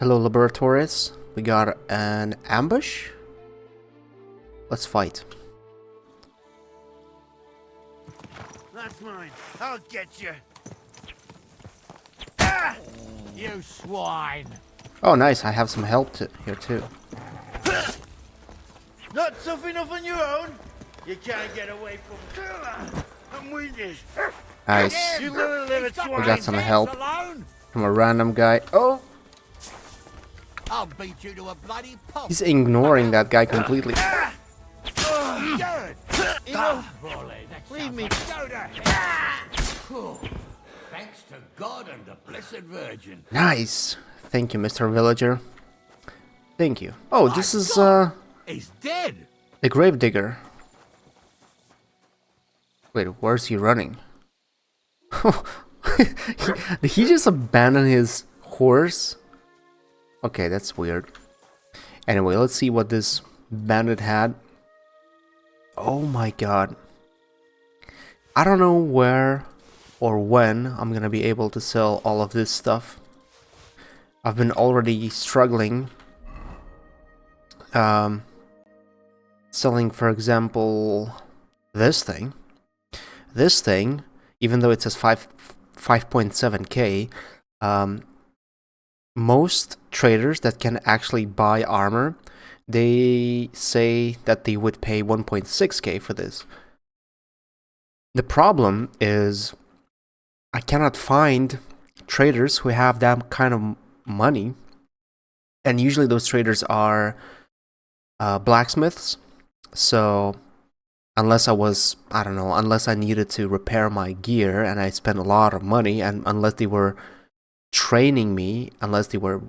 Hello, laboratories. We got an ambush. Let's fight. That's mine. I'll get you. Ah! You swine. Oh, nice. I have some help here too. Not tough enough on your own? You can't get away from... I'm with you. Nice. You little swine. We got some help from a random guy. Oh! I'll beat you to a bloody pulp. He's ignoring that guy completely. Leave me. Thanks to God and the Blessed Virgin. Nice. Thank you, Mr. Villager. Thank you. Oh, this is He's dead. a gravedigger. Wait, where's he running? Did he just abandon his horse? Okay, that's weird. Anyway, let's see what this bandit had. Oh my god. I don't know where or when I'm gonna be able to sell all of this stuff. I've been already struggling selling, for example, this thing. This thing, even though it says 5.7k, most traders that can actually buy armor, they say that they would pay 1.6k for this. The problem is I cannot find traders who have that kind of money, and usually those traders are blacksmiths. So unless I was, I don't know, unless I needed to repair my gear and I spent a lot of money, and unless they were training me, unless they were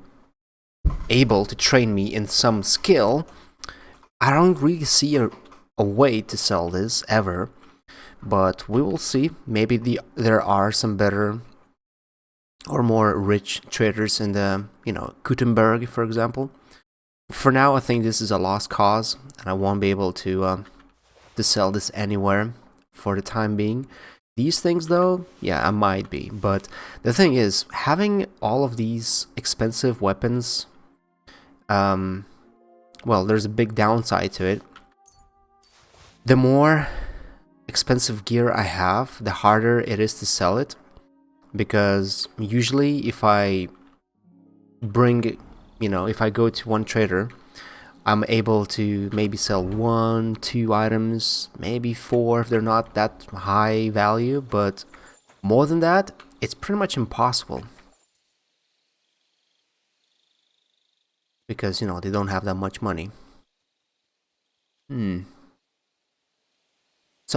able to train me in some skill, I don't really see a way to sell this ever. But we will see. Maybe there are some better or more rich traders in the, Kuttenberg, for example. For now, I think this is a lost cause, and I won't be able to sell this anywhere for the time being. These things, though, yeah, I might be. But the thing is, having all of these expensive weapons, well, there's a big downside to it. The more expensive gear I have, the harder it is to sell it. Because usually if I bring, if I go to one trader, I'm able to maybe sell 1, 2 items, maybe 4 if they're not that high value, but more than that, it's pretty much impossible. Because, they don't have that much money. So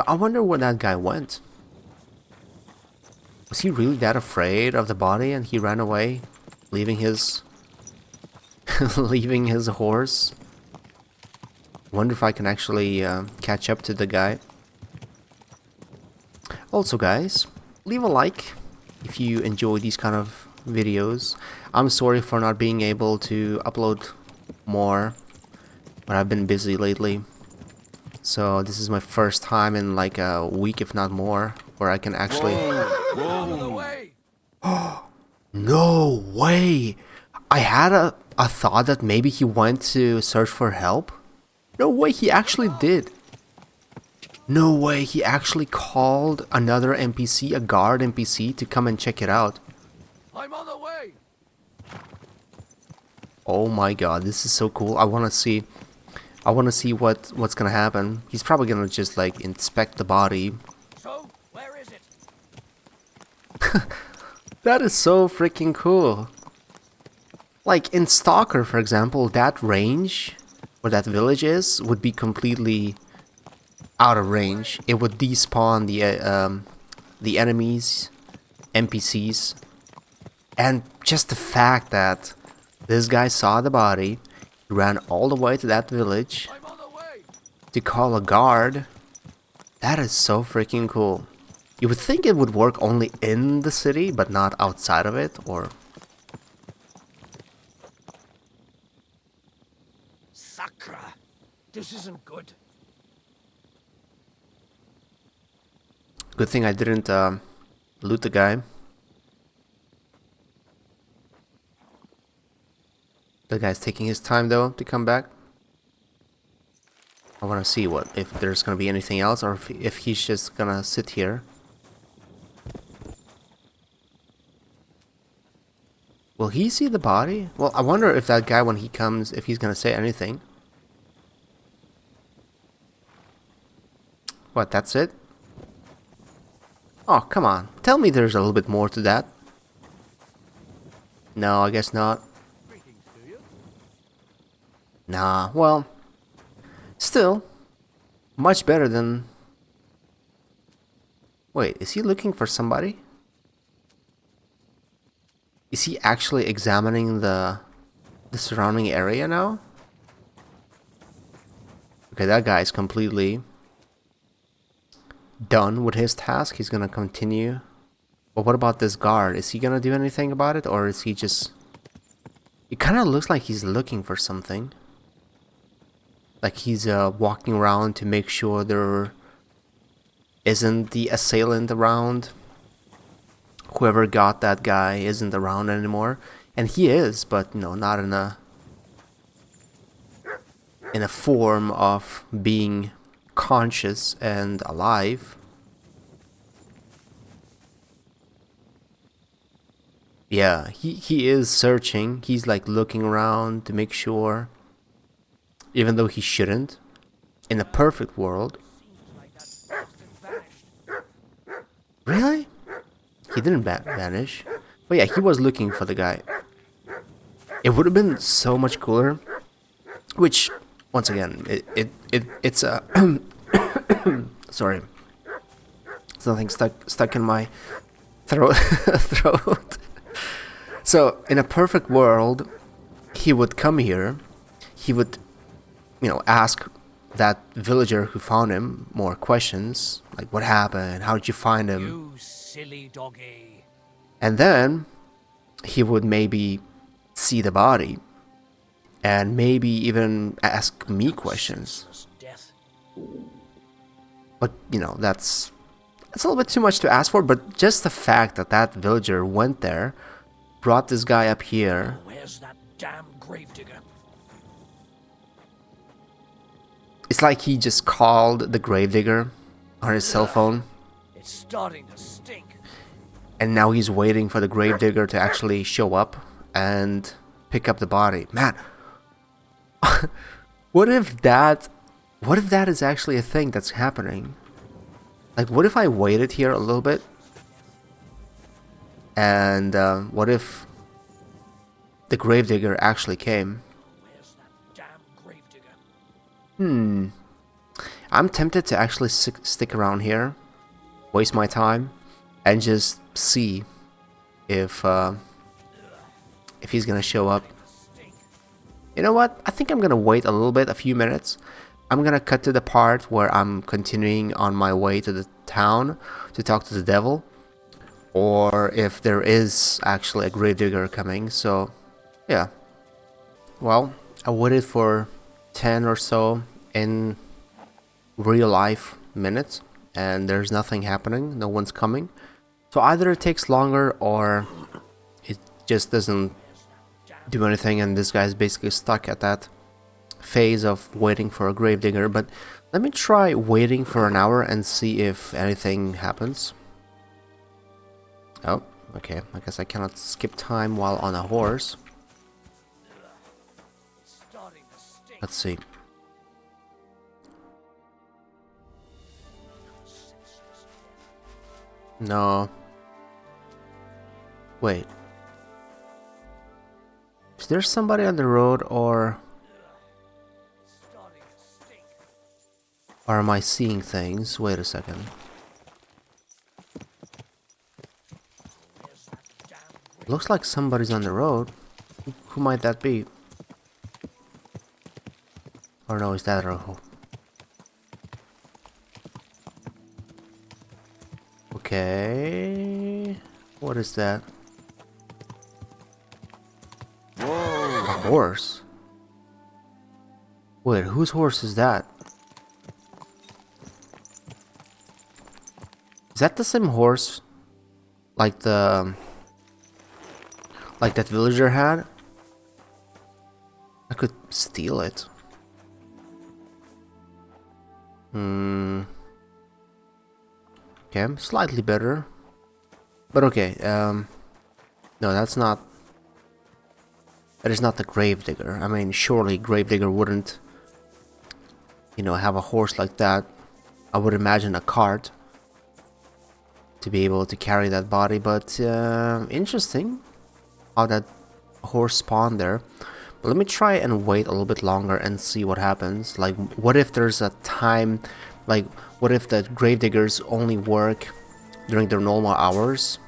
I wonder where that guy went. Was he really that afraid of the body and he ran away, leaving his leaving his horse? Wonder if I can actually catch up to the guy. Also, guys, leave a like if you enjoy these kind of videos. I'm sorry for not being able to upload more, but I've been busy lately. So this is my first time in like a week, if not more, where I can actually... No way! I had a thought that maybe he went to search for help. No way, he actually did. No way, he actually called another NPC, a guard NPC, to come and check it out. I'm on the way. Oh my god, this is so cool. I want to see what's gonna happen. He's probably gonna just like inspect the body. So, where is it? That is so freaking cool. Like in Stalker, for example, that range where that village is would be completely out of range. It would despawn the enemies, NPCs, and just the fact that this guy saw the body, ran all the way to that village to call a guard. That is so freaking cool. You would think it would work only in the city, but not outside of it, or... Sacra. This isn't good. Good thing I didn't loot the guy. The guy's taking his time though to come back. I want to see what if there's gonna be anything else, or if he's just gonna sit here. Will he see the body? Well, I wonder if that guy, when he comes, if he's gonna say anything. What, that's it? Oh, come on. Tell me there's a little bit more to that. No, I guess not. Nah, well, still, much better than... Wait, is he looking for somebody? Is he actually examining the surrounding area now? Okay, that guy's completely done with his task. He's gonna continue. But what about this guard? Is he gonna do anything about it, or is he just... It kind of looks like he's looking for something. Like he's walking around to make sure there isn't the assailant around. Whoever got that guy isn't around anymore. And he is, but you know, not in a form of being conscious and alive. Yeah, he is searching. He's like looking around to make sure, even though he shouldn't. In a perfect world. Really? He didn't vanish. But yeah, he was looking for the guy. It would have been so much cooler. Which, once again, it's a... Sorry. Something stuck in my throat. So, in a perfect world, he would come here. He would, you know, ask that villager who found him more questions. Like, what happened? How did you find him? You silly doggy. And then he would maybe see the body and maybe even ask me questions. Death. But, you know, that's a little bit too much to ask for, but just the fact that that villager went there, brought this guy up here. Where's that damn gravedigger? It's like he just called the gravedigger on his cell phone. It's starting to stink. And now he's waiting for the gravedigger to actually show up and pick up the body. Man, what if that is actually a thing that's happening? Like, what if I waited here a little bit? And what if the gravedigger actually came? Where's that damn gravedigger? I'm tempted to actually stick around here, waste my time, and just see if he's gonna show up. You know what? I think I'm gonna wait a little bit, a few minutes. I'm gonna cut to the part where I'm continuing on my way to the town to talk to the devil, or if there is actually a gravedigger coming. So, yeah. Well, I waited for 10 or so in real life minutes, and there's nothing happening. No one's coming. So either it takes longer or it just doesn't do anything, and this guy's basically stuck at that phase of waiting for a gravedigger. But let me try waiting for an hour and see if anything happens. Oh, okay. I guess I cannot skip time while on a horse. Let's see. No. Wait. Is there somebody on the road, or am I seeing things? Wait a second. Looks like somebody's on the road. Who might that be? Or no, is that Rojo? Okay. What is that? Whoa. A horse? Wait, whose horse is that? Is that the same horse like that villager had? I could steal it. Okay, slightly better. But okay, no, that's not... That is not the gravedigger. I mean, surely gravedigger wouldn't, you know, have a horse like that. I would imagine a cart to be able to carry that body, but interesting how that horse spawned there. But let me try and wait a little bit longer and see what happens. Like, what if there's a time, like, what if the gravediggers only work during their normal hours?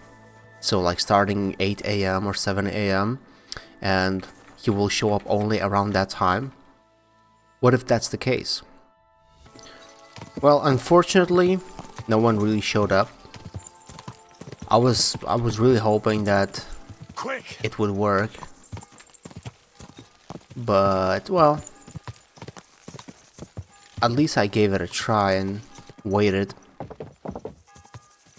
So, like, starting 8 a.m. or 7 a.m. and he will show up only around that time? What if that's the case? Well, unfortunately, no one really showed up. I was really hoping that Quick! it would work. But, well, at least I gave it a try and waited.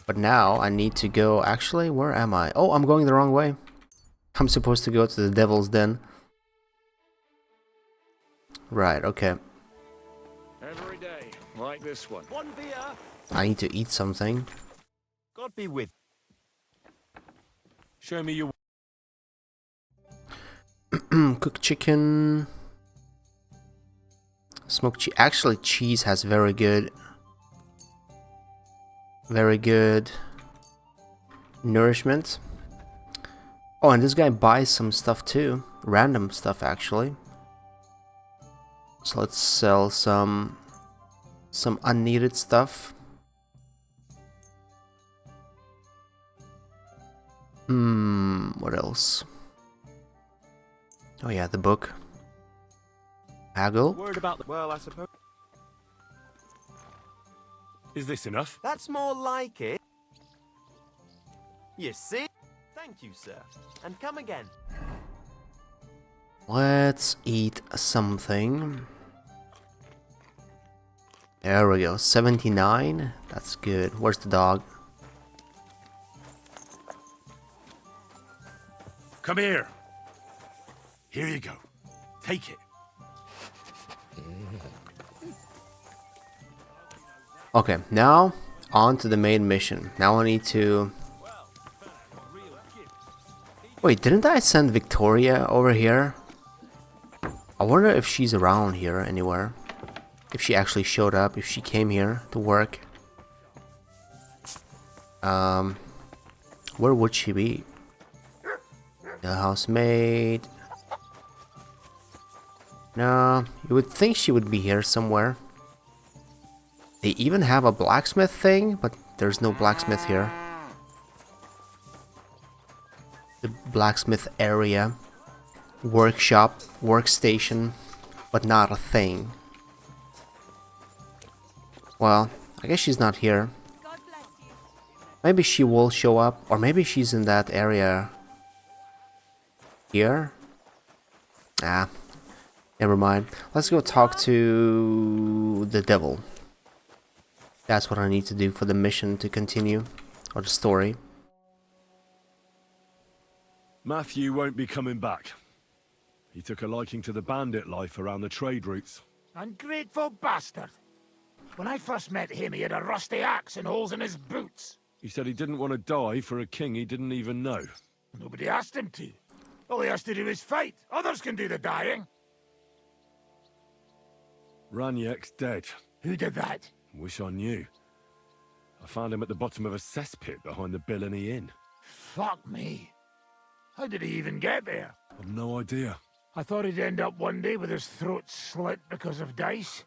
But now I need to go... Actually, where am I? Oh, I'm going the wrong way. I'm supposed to go to the Devil's Den. Right, okay. Every day, like this one. One beer. I need to eat something. God be with. Show me your... Cooked chicken. Smoked cheese. Actually, cheese has very good nourishment. Oh, and this guy buys some stuff too. Random stuff, actually. So let's sell some unneeded stuff. What else? Oh yeah, the book. Haggle. Word about the... Well, I suppose... Is this enough? That's more like it. You see? Thank you, sir. And come again. Let's eat something. There we go, 79. That's good. Where's the dog? Come here. Here you go. Take it. Okay, now on to the main mission. Now I need to... Wait, didn't I send Victoria over here? I wonder if she's around here anywhere. If she actually showed up, if she came here to work. Where would she be? The housemaid. No, you would think she would be here somewhere. They even have a blacksmith thing, but there's no blacksmith here. The blacksmith area. Workshop, workstation, but not a thing. Well, I guess she's not here. Maybe she will show up, or maybe she's in that area here. Ah, never mind. Let's go talk to the devil. That's what I need to do for the mission to continue, or the story. Matthew won't be coming back. He took a liking to the bandit life around the trade routes. Ungrateful bastard. When I first met him, he had a rusty axe and holes in his boots. He said he didn't want to die for a king he didn't even know. Nobody asked him to. All he has to do is fight. Others can do the dying. Raniek's dead. Who did that? Wish I knew. I found him at the bottom of a cesspit behind the Billany Inn. Fuck me. How did he even get there? I've no idea. I thought he'd end up one day with his throat slit because of dice.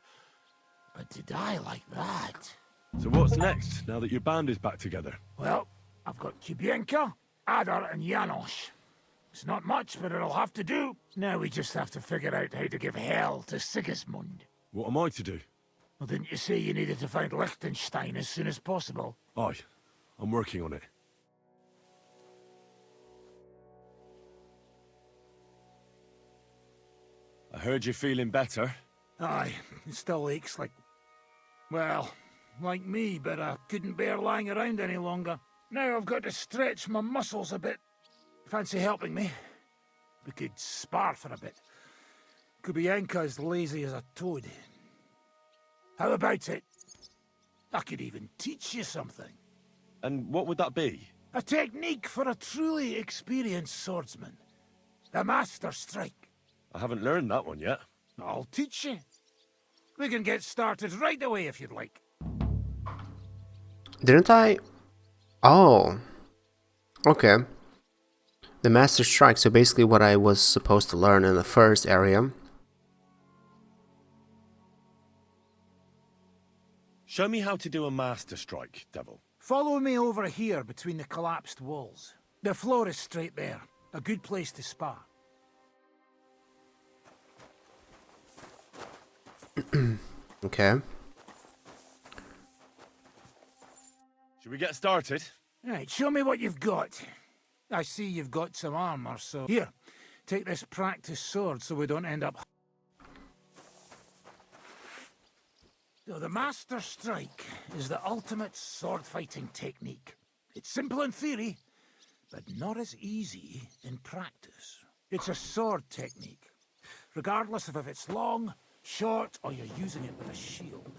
But to die like that... So what's next, now that your band is back together? Well, I've got Kubienka, Adar and Janos. It's not much, but it'll have to do. Now we just have to figure out how to give hell to Sigismund. What am I to do? Well, didn't you say you needed to find Liechtenstein as soon as possible? Aye, I'm working on it. I heard you're feeling better. Aye, it still aches like... Well, like me, but I couldn't bear lying around any longer. Now I've got to stretch my muscles a bit. Fancy helping me? We could spar for a bit. Kubienka's lazy as a toad. How about it? I could even teach you something. And what would that be? A technique for a truly experienced swordsman. The Master Strike. I haven't learned that one yet. I'll teach you. We can get started right away if you'd like. Didn't I? Oh. Okay. The Master Strike, so basically what I was supposed to learn in the first area. Show me how to do a master strike, Devil. Follow me over here between the collapsed walls. The floor is straight there. A good place to spar. Okay. Should we get started? Right, show me what you've got. I see you've got some armor, so... Here, take this practice sword so we don't end up... So the Master Strike is the ultimate sword-fighting technique. It's simple in theory, but not as easy in practice. It's a sword technique, regardless of if it's long, short, or you're using it with a shield.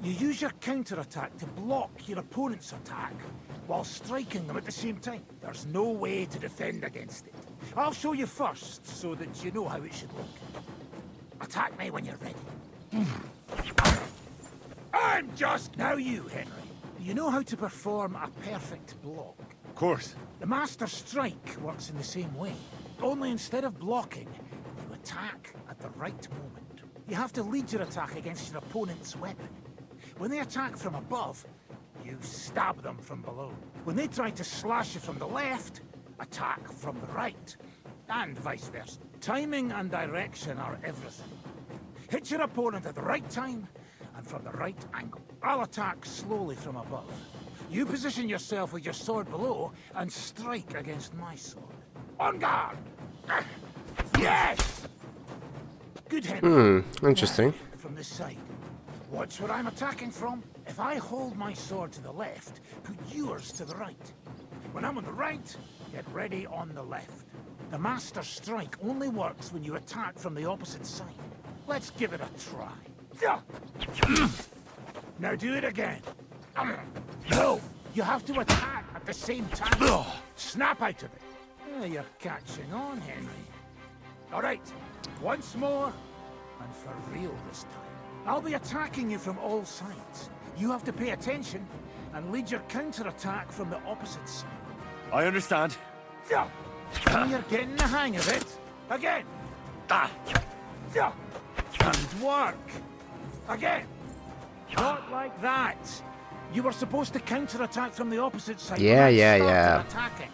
You use your counterattack to block your opponent's attack while striking them at the same time. There's no way to defend against it. I'll show you first so that you know how it should look. Attack me when you're ready. I'm just... Now you, Henry. Do you know how to perform a perfect block? Of course. The Master Strike works in the same way. Only instead of blocking, you attack at the right moment. You have to lead your attack against your opponent's weapon. When they attack from above, you stab them from below. When they try to slash you from the left, attack from the right. And vice versa. Timing and direction are everything. Hit your opponent at the right time, and from the right angle. I'll attack slowly from above. You position yourself with your sword below, and strike against my sword. On guard! Yes! Good, Henry. Interesting. Now, from this side. Watch where I'm attacking from. If I hold my sword to the left, put yours to the right. When I'm on the right, get ready on the left. The Master Strike only works when you attack from the opposite side. Let's give it a try. Now do it again. No, you have to attack at the same time. Snap out of it. You're catching on, Henry. All right, once more, and for real this time. I'll be attacking you from all sides. You have to pay attention and lead your counterattack from the opposite side. I understand. Now you're getting the hang of it. Again. And work. Again. Not like that. You were supposed to counterattack from the opposite side. Yeah, when I yeah, started attacking.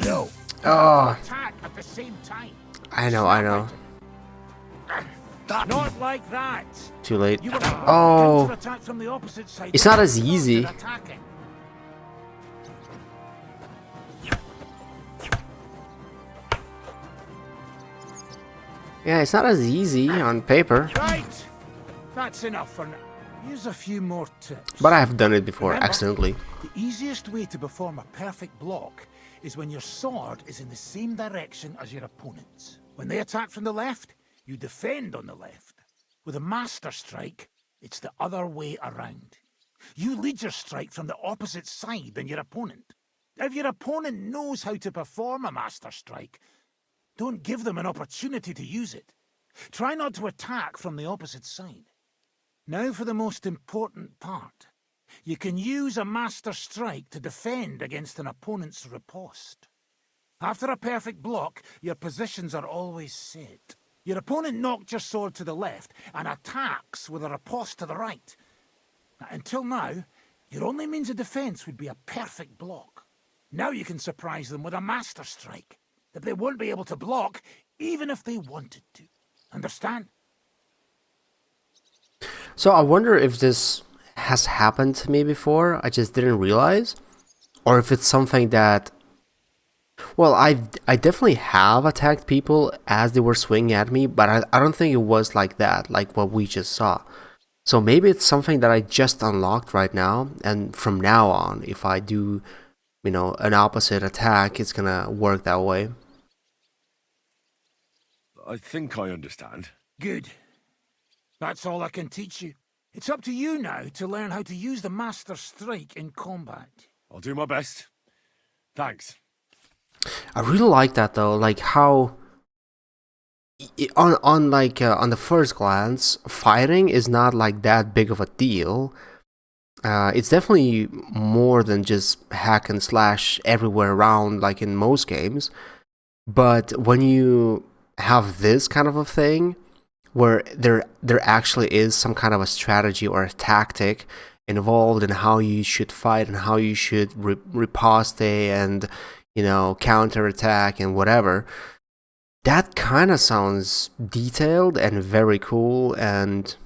No. Oh, Attack at the same time. I know. Not like that. Too late. You were Oh, counterattack from the opposite side. it's not as easy. Attacking. Yeah, it's not as easy on paper, Right. That's enough for now. Here's a few more tips. but I have done it before Remember, accidentally. The easiest way to perform a perfect block is when your sword is in the same direction as your opponent's. When they attack from the left, you defend on the left. With a Master Strike, it's the other way around. You lead your strike from the opposite side than your opponent. If your opponent knows how to perform a Master Strike, don't give them an opportunity to use it. Try not to attack from the opposite side. Now for the most important part. You can use a Master Strike to defend against an opponent's riposte. After a perfect block, your positions are always set. Your opponent knocked your sword to the left and attacks with a riposte to the right. Until now, your only means of defense would be a perfect block. Now you can surprise them with a Master Strike that they won't be able to block even if they wanted to. Understand? So I wonder if this has happened to me before, I just didn't realize, or if it's something that, well, I definitely have attacked people as they were swinging at me, but I don't think it was like that, like what we just saw. So maybe it's something that I just unlocked right now, and from now on, if I do, an opposite attack, it's gonna work that way. I think I understand. Good. That's all I can teach you. It's up to you now to learn how to use the Master Strike in combat. I'll do my best. Thanks. I really like that though, like how on the first glance, fighting is not like that big of a deal. It's definitely more than just hack and slash everywhere around like in most games. But when you have this kind of a thing, where there actually is some kind of a strategy or a tactic involved in how you should fight and how you should riposte and, you know, counterattack and whatever, that kind of sounds detailed and very cool and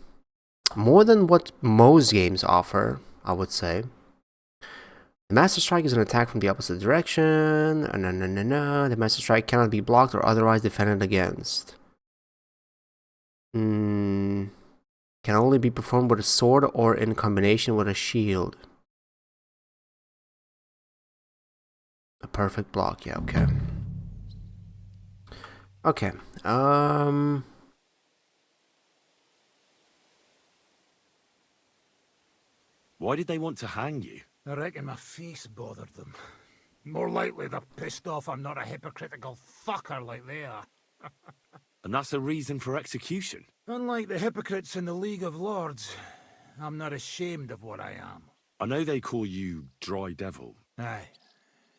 more than what most games offer, I would say. The Master Strike is an attack from the opposite direction. The Master Strike cannot be blocked or otherwise defended against. Can only be performed with a sword or in combination with a shield. A perfect block, yeah, okay. Okay, Why did they want to hang you? I reckon my face bothered them. More likely they're pissed off I'm not a hypocritical fucker like they are. And that's a reason for execution? Unlike the hypocrites in the League of Lords, I'm not ashamed of what I am. I know they call you Dry Devil. Aye,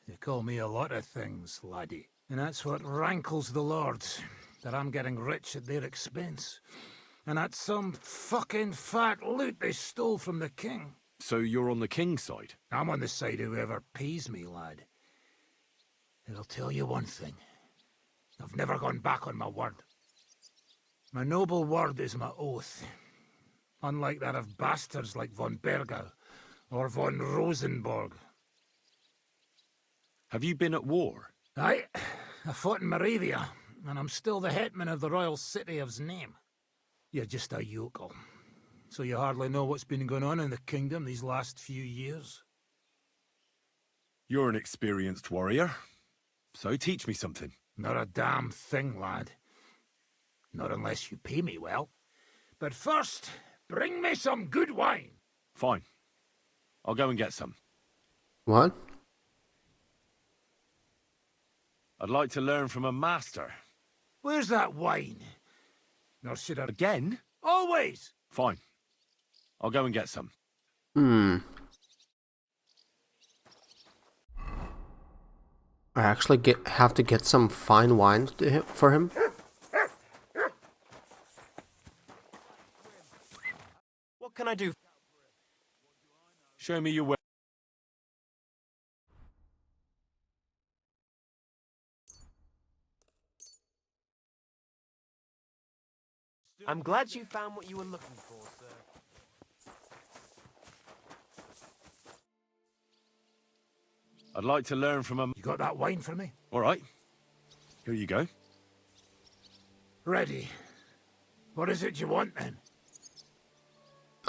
they call me a lot of things, laddie. And that's what rankles the Lords, that I'm getting rich at their expense. And that's some fucking fat loot they stole from the king. So you're on the king's side? I'm on the side of whoever pays me, lad. And I'll tell you one thing. I've never gone back on my word. My noble word is my oath. Unlike that of bastards like von Bergau or von Rosenborg. Have you been at war? Aye, I fought in Moravia, and I'm still the hetman of the royal city of Znaim. You're just a yokel, so you hardly know what's been going on in the kingdom these last few years. You're an experienced warrior, so teach me something. Not a damn thing, lad. Not unless you pay me well. But first, bring me some good wine. Fine. I'll go and get some. what? I'd like to learn from a master. Where's that wine? Nor should I... Again? Always! Fine. I'll go and get some. I actually have to get some fine wine for him. What can I do? Show me your way. I'm glad you found what you were looking for, sir. I'd like to learn from a... You got that wine for me? All right. Here you go. Ready. What is it you want, then?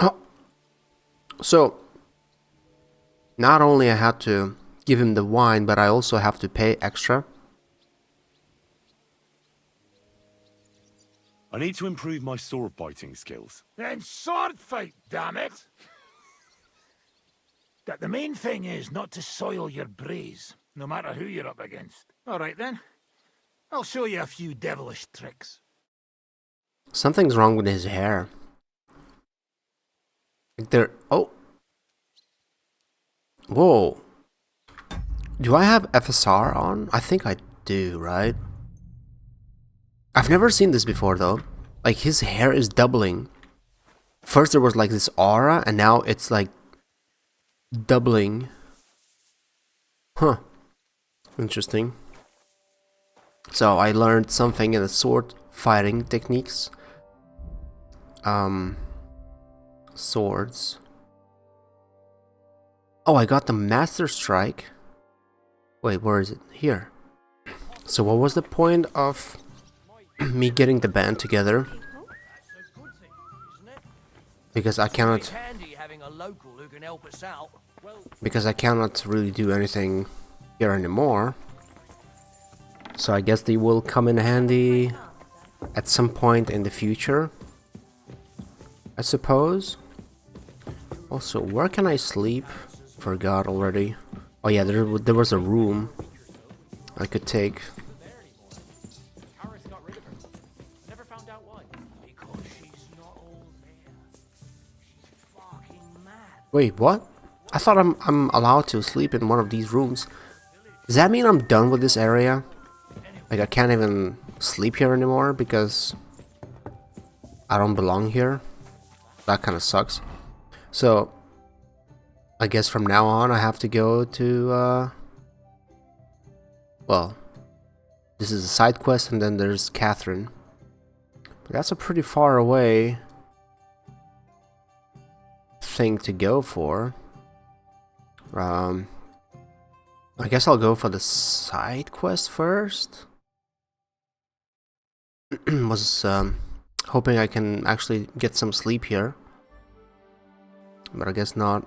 Oh. So, not only I had to give him the wine, but I also have to pay extra. I need to improve my sword biting skills. Then sword fight, damn it! That the main thing is not to soil your braze, no matter who you're up against. All right, then. I'll show you a few devilish tricks. Something's wrong with his hair. There. Oh. Whoa. Do I have FSR on? I think I do, right? I've never seen this before, though. Like, his hair is doubling. First there was like this aura, and now it's like doubling. Huh. Interesting. So I learned something in the sword fighting techniques. Swords. Oh, I got the Master Strike. Wait, where is it? Here. So what was the point of me getting the band together? Because I cannot... Because I cannot really do anything here anymore. So I guess they will come in handy at some point in the future, I suppose. Also, where can I sleep? Forgot already. Oh yeah, there was a room I could take. Paris got rid of her. Never found out why. Because she's not all there. She's fucking mad. Wait, what? I thought I'm allowed to sleep in one of these rooms. Does that mean I'm done with this area? Like I can't even sleep here anymore because I don't belong here? That kind of sucks. So I guess from now on I have to go to well, this is a side quest and then there's Catherine. But that's a pretty far away thing to go for. I guess I'll go for the side quest first. Was hoping I can actually get some sleep here, but I guess not.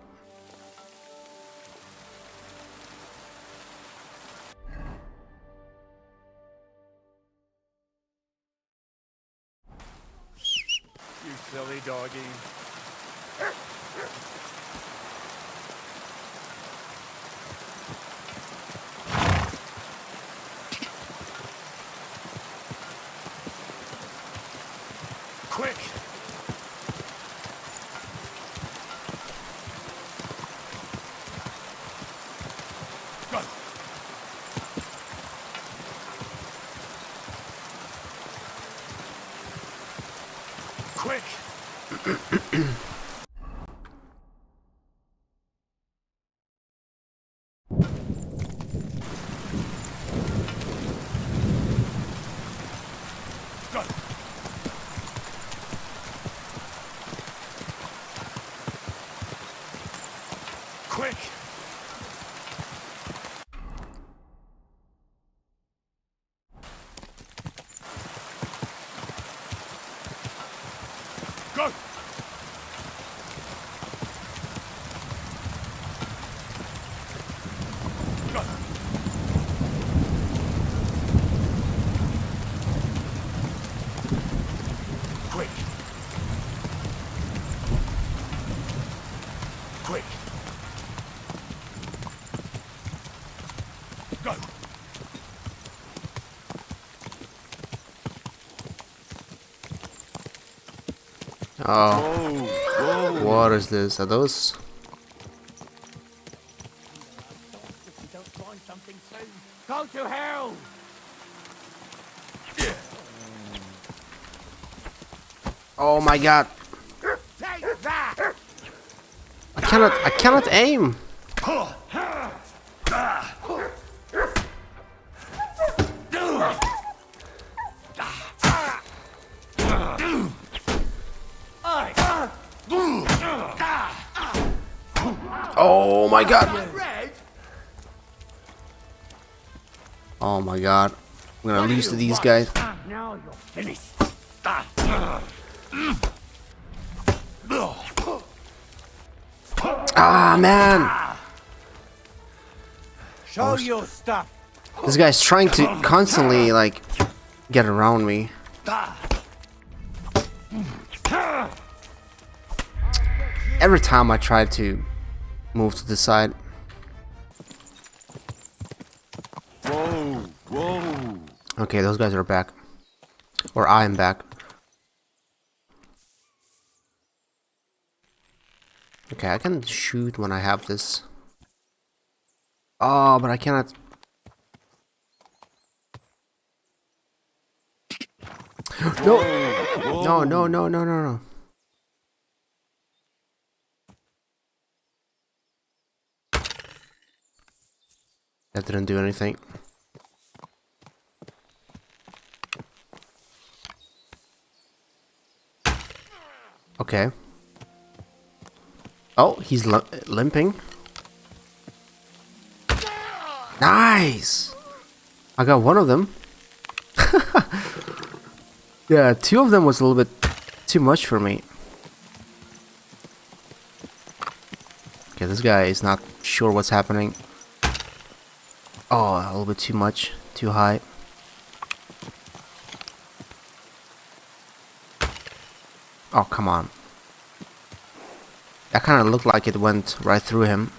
You silly doggy. Quick! Go! Quick! Go! Quick! Go! Go! Quick! Quick! Go! Oh, what is this? Are those? If you don't find something soon, go to hell! Oh my god! Take that! I cannot aim. Oh my god! Red? Oh my god! I'm gonna lose to these guys. Now you're finished. Ah man! Show your stuff. This guy's trying to constantly like get around me. Every time I try to move to the side. Whoa, whoa. Okay, those guys are back. Or I am back. Okay, I can shoot when I have this. Oh, but I cannot. No! No, no, no, no, no, no. That didn't do anything. Okay. Oh, he's limping. Nice! I got one of them. Yeah, two of them was a little bit too much for me. Okay, this guy is not sure what's happening. Oh, a little bit too much. Too high. Oh, come on. That kind of looked like it went right through him.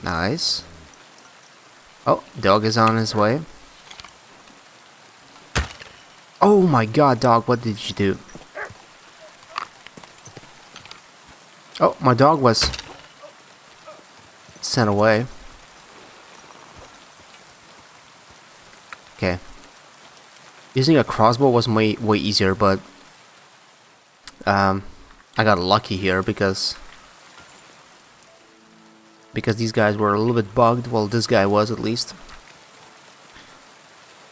Nice. Oh, dog is on his way. Oh my god, dog, what did you do? Oh, my dog was sent away. Okay. Using a crossbow was way easier, but I got lucky here because these guys were a little bit bugged. Well, this guy was at least.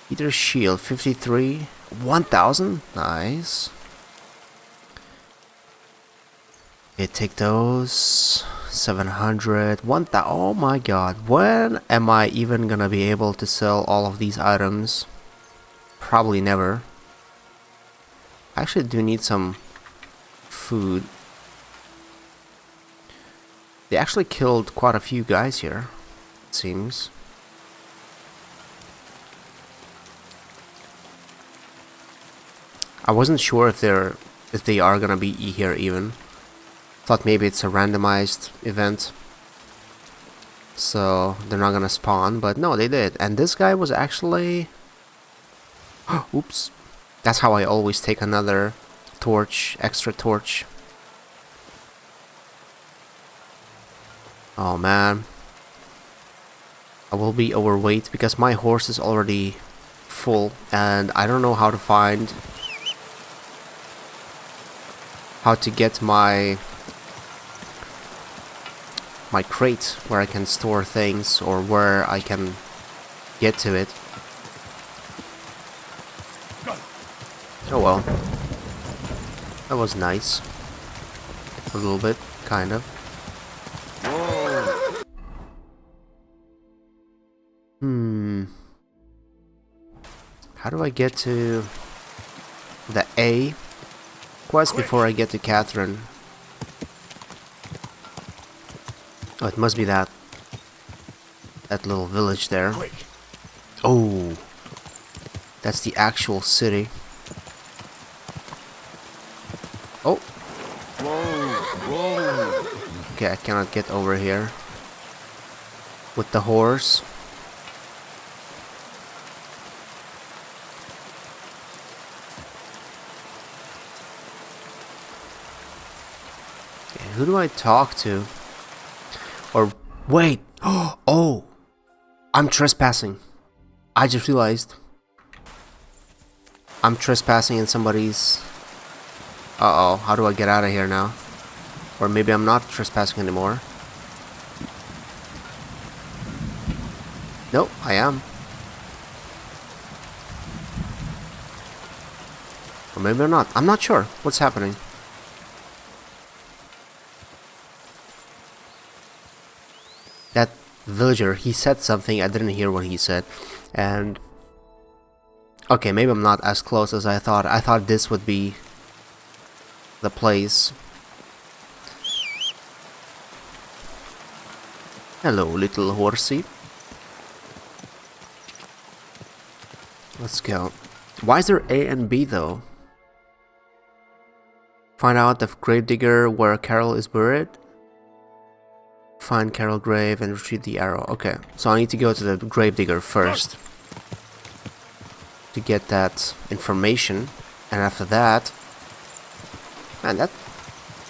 Peter's shield 53, 1000. Nice. Okay, take those. 700, 1000. Oh my god, when am I even gonna be able to sell all of these items? Probably never. I actually do need some food. They actually killed quite a few guys here, it seems. I wasn't sure if they are gonna be here even. Thought maybe it's a randomized event, so they're not gonna spawn, but no, they did. And this guy was actually... Oops. That's how I always take another torch, extra torch. Oh man. I will be overweight because my horse is already full and I don't know how to find... how to get my crate where I can store things or where I can get to it. Oh well. That was nice. A little bit, kind of. How do I get to the A quest before I get to Catherine? Oh, it must be that little village there. Oh, that's the actual city. Oh. Okay, I cannot get over here with the horse. Okay, who do I talk to? Or wait. Oh, I'm trespassing. I just realized I'm trespassing in somebody's... Uh-oh, how do I get out of here now? Or maybe I'm not trespassing anymore. Nope, I am. Or maybe I'm not. I'm not sure what's happening. That villager, he said something, I didn't hear what he said. And... okay, maybe I'm not as close as I thought. I thought this would be the place. Hello, little horsey. Let's go. Why is there A and B though? Find out the gravedigger where Karel is buried. Find Karel grave and retrieve the arrow. Okay, so I need to go to the gravedigger first to get that information, and after that, man, that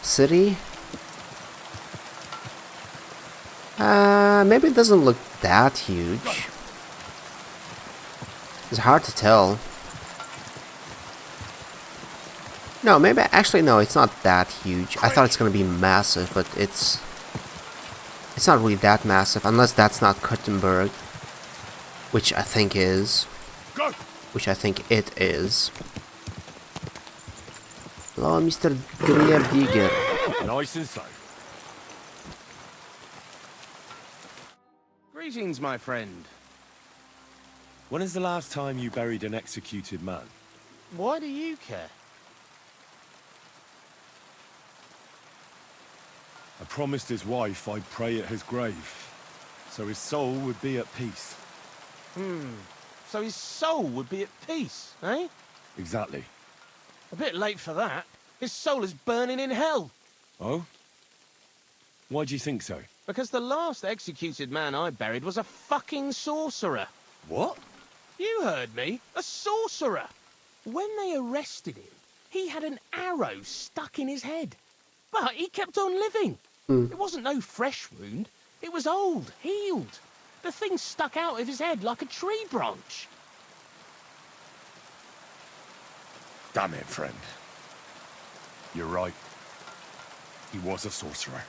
city, maybe it doesn't look that huge. It's hard to tell. No, maybe actually no, it's not that huge. I thought it's gonna be massive, but it's not really that massive, unless that's not Kuttenberg, which I think is. Which I think it is. Hello, Mr. Gravedigger. Nice and safe. Greetings, my friend. When is the last time you buried an executed man? Why do you care? I promised his wife I'd pray at his grave, so his soul would be at peace. So his soul would be at peace, eh? Exactly. A bit late for that. His soul is burning in hell. Oh? Why do you think so? Because the last executed man I buried was a fucking sorcerer. What? You heard me. A sorcerer. When they arrested him, he had an arrow stuck in his head. But he kept on living. It wasn't no fresh wound. It was old, healed. The thing stuck out of his head like a tree branch. Damn it, friend. You're right. He was a sorcerer.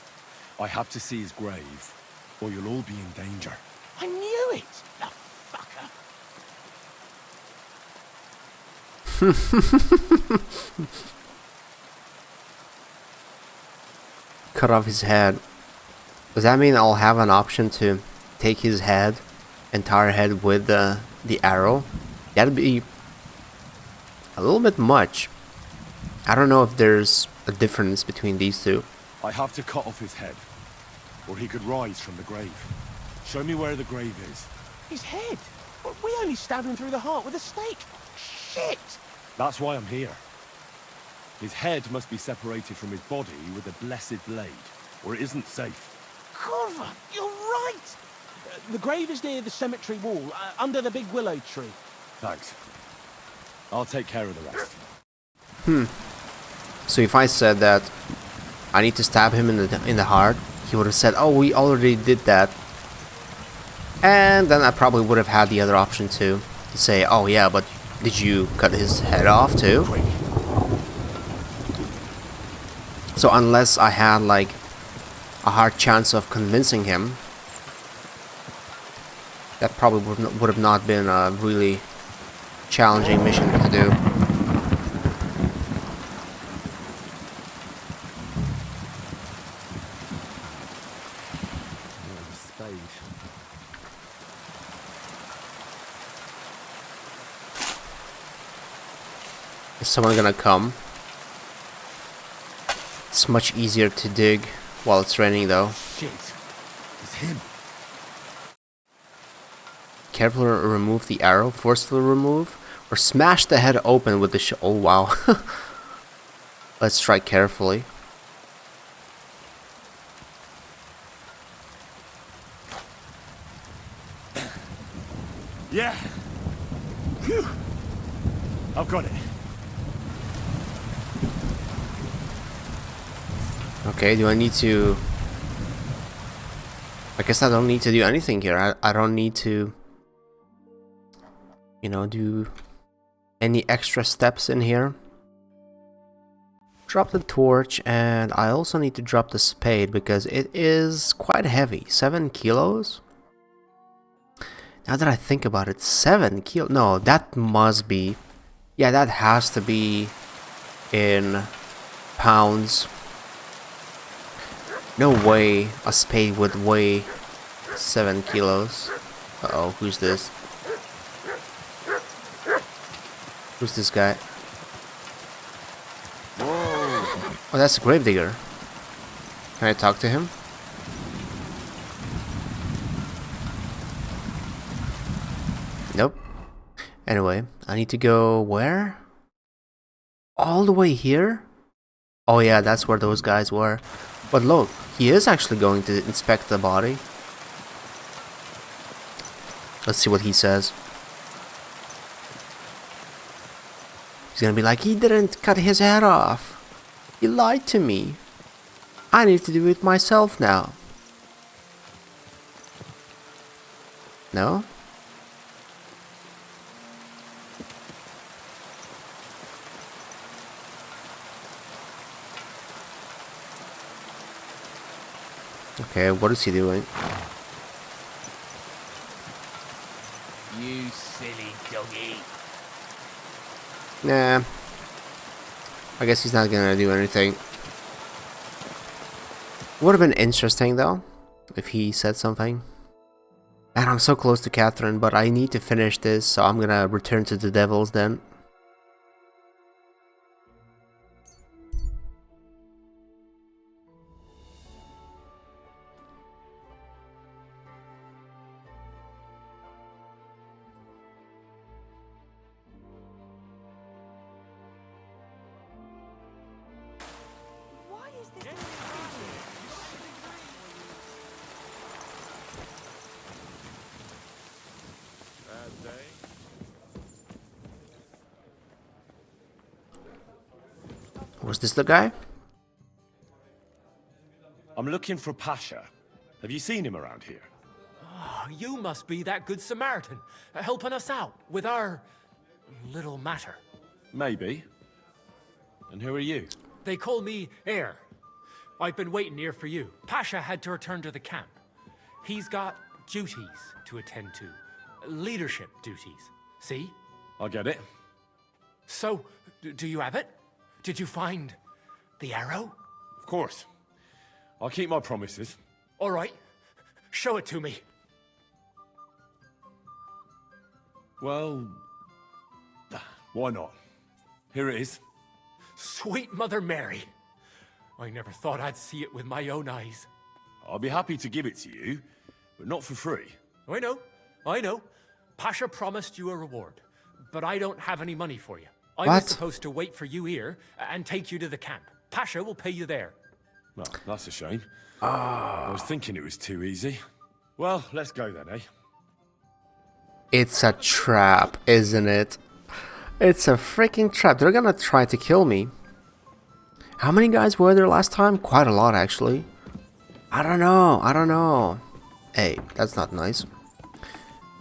I have to see his grave, or you'll all be in danger. I knew it, the fucker. Cut off his head. Does that mean I'll have an option to take his head, entire head with the arrow? That'd be a little bit much. I don't know if there's a difference between these two. I have to cut off his head, or he could rise from the grave. Show me where the grave is. His head? But we only stabbed him through the heart with a stake. Shit! That's why I'm here. His head must be separated from his body with a blessed blade, or it isn't safe. Corva, you're right! The grave is near the cemetery wall, under the big willow tree. Thanks. I'll take care of the rest. So if I said that I need to stab him in the heart, he would have said, "Oh, we already did that." And then I probably would have had the other option too, to say, "Oh yeah, but did you cut his head off too?" So unless I had like a hard chance of convincing him, that probably would have not been a really challenging mission to do. Is someone gonna come? It's much easier to dig while it's raining though. Shit. It's him. Carefully remove the arrow, forcefully remove, or smash the head open with the oh wow. Let's try carefully. Yeah. Phew. I've got it. Okay, do I need to... I guess I don't need to do anything here. I don't need to, you know, do any extra steps in here. Drop the torch, and I also need to drop the spade because it is quite heavy. 7 kilos? Now that I think about it, 7 kilos? No, that must be... Yeah, that has to be in pounds. No way a spade would weigh 7 kilos. Uh-oh, who's this? Who's this guy? Whoa. Oh, that's a gravedigger. Can I talk to him? Nope. Anyway, I need to go where? All the way here? Oh yeah, that's where those guys were. But look, he is actually going to inspect the body. Let's see what he says. He's gonna be like, he didn't cut his head off. He lied to me. I need to do it myself now. No? Okay, what is he doing? You silly doggy. Nah. I guess he's not gonna do anything. Would have been interesting though, if he said something. And I'm so close to Catherine, but I need to finish this, so I'm gonna return to the devils then. bad day. Was this the guy? I'm looking for Pasha. Have you seen him around here? Oh, you must be that good Samaritan, helping us out with our little matter. Maybe. And who are you? They call me Heir. I've been waiting here for you. Pasha had to return to the camp. He's got duties to attend to. Leadership duties. See? I get it. So, do you have it? Did you find the arrow? Of course. I'll keep my promises. All right. Show it to me. Well, why not? Here it is. Sweet Mother Mary. I never thought I'd see it with my own eyes. I'll be happy to give it to you, but not for free. I know. Pasha promised you a reward, but I don't have any money for you. I was What? supposed to wait for you here and take you to the camp. Pasha will pay you there. Well, that's a shame. I was thinking it was too easy. Well, let's go then, eh? It's a trap, isn't it? It's a freaking trap. They're gonna try to kill me. How many guys were there last time? Quite a lot, actually. I don't know. Hey, that's not nice.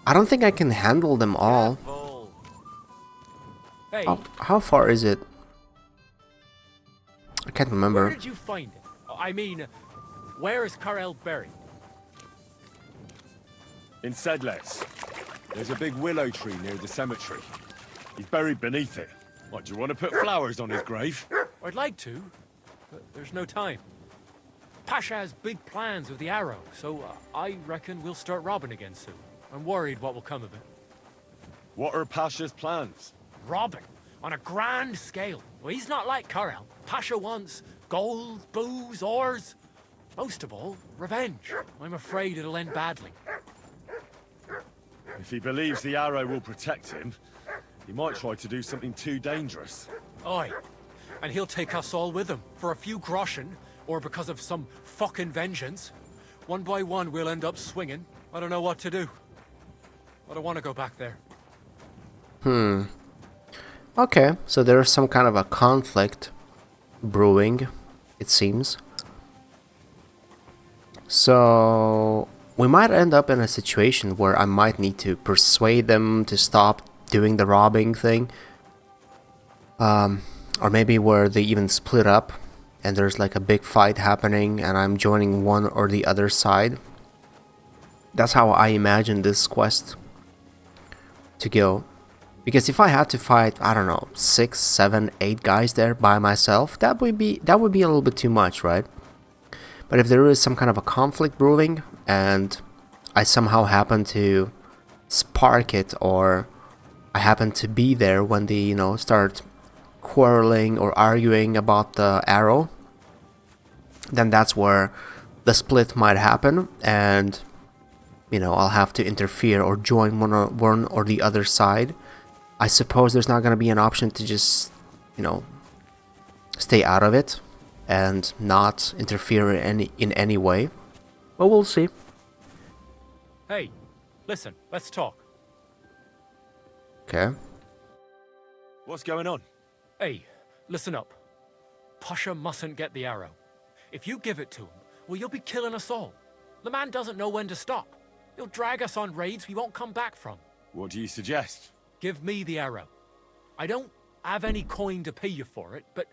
I don't think I can handle them all. Hey, How far is it? I can't where remember. did you find it? I mean, where is Karel buried? In Sedles. There's a big willow tree near the cemetery. He's buried beneath it. What, do you want to put flowers on his grave? I'd like to, but there's no time. Pasha has big plans with the arrow, so I reckon we'll start robbing again soon. I'm worried what will come of it. What are Pasha's plans? Robbing on a grand scale. Well, he's not like Karel. Pasha wants gold, booze, ores. Most of all, revenge. I'm afraid it'll end badly. If he believes the arrow will protect him, he might try to do something too dangerous. Aye. And he'll take us all with him for a few groschen, or because of some fucking vengeance. One by one, we'll end up swinging. I don't know what to do. I don't want to go back there. Okay, so there's some kind of a conflict brewing, it seems. So we might end up in a situation where I might need to persuade them to stop doing the robbing thing. Or maybe where they even split up and there's like a big fight happening and I'm joining one or the other side. That's how I imagine this quest to go. Because if I had to fight, I don't know, 6, 7, 8 guys there by myself, that would be a little bit too much, right? But if there is some kind of a conflict brewing and I somehow happen to spark it, or I happen to be there when they, start quarreling or arguing about the arrow, then that's where the split might happen, and I'll have to interfere or join one or the other side. I suppose there's not going to be an option to just, stay out of it and not interfere in any way. But we'll see. Hey, listen, let's talk. Okay. What's going on? Hey, listen up. Pasha mustn't get the arrow. If you give it to him, well, you'll be killing us all. The man doesn't know when to stop. He'll drag us on raids we won't come back from. What do you suggest? Give me the arrow. I don't have any coin to pay you for it, but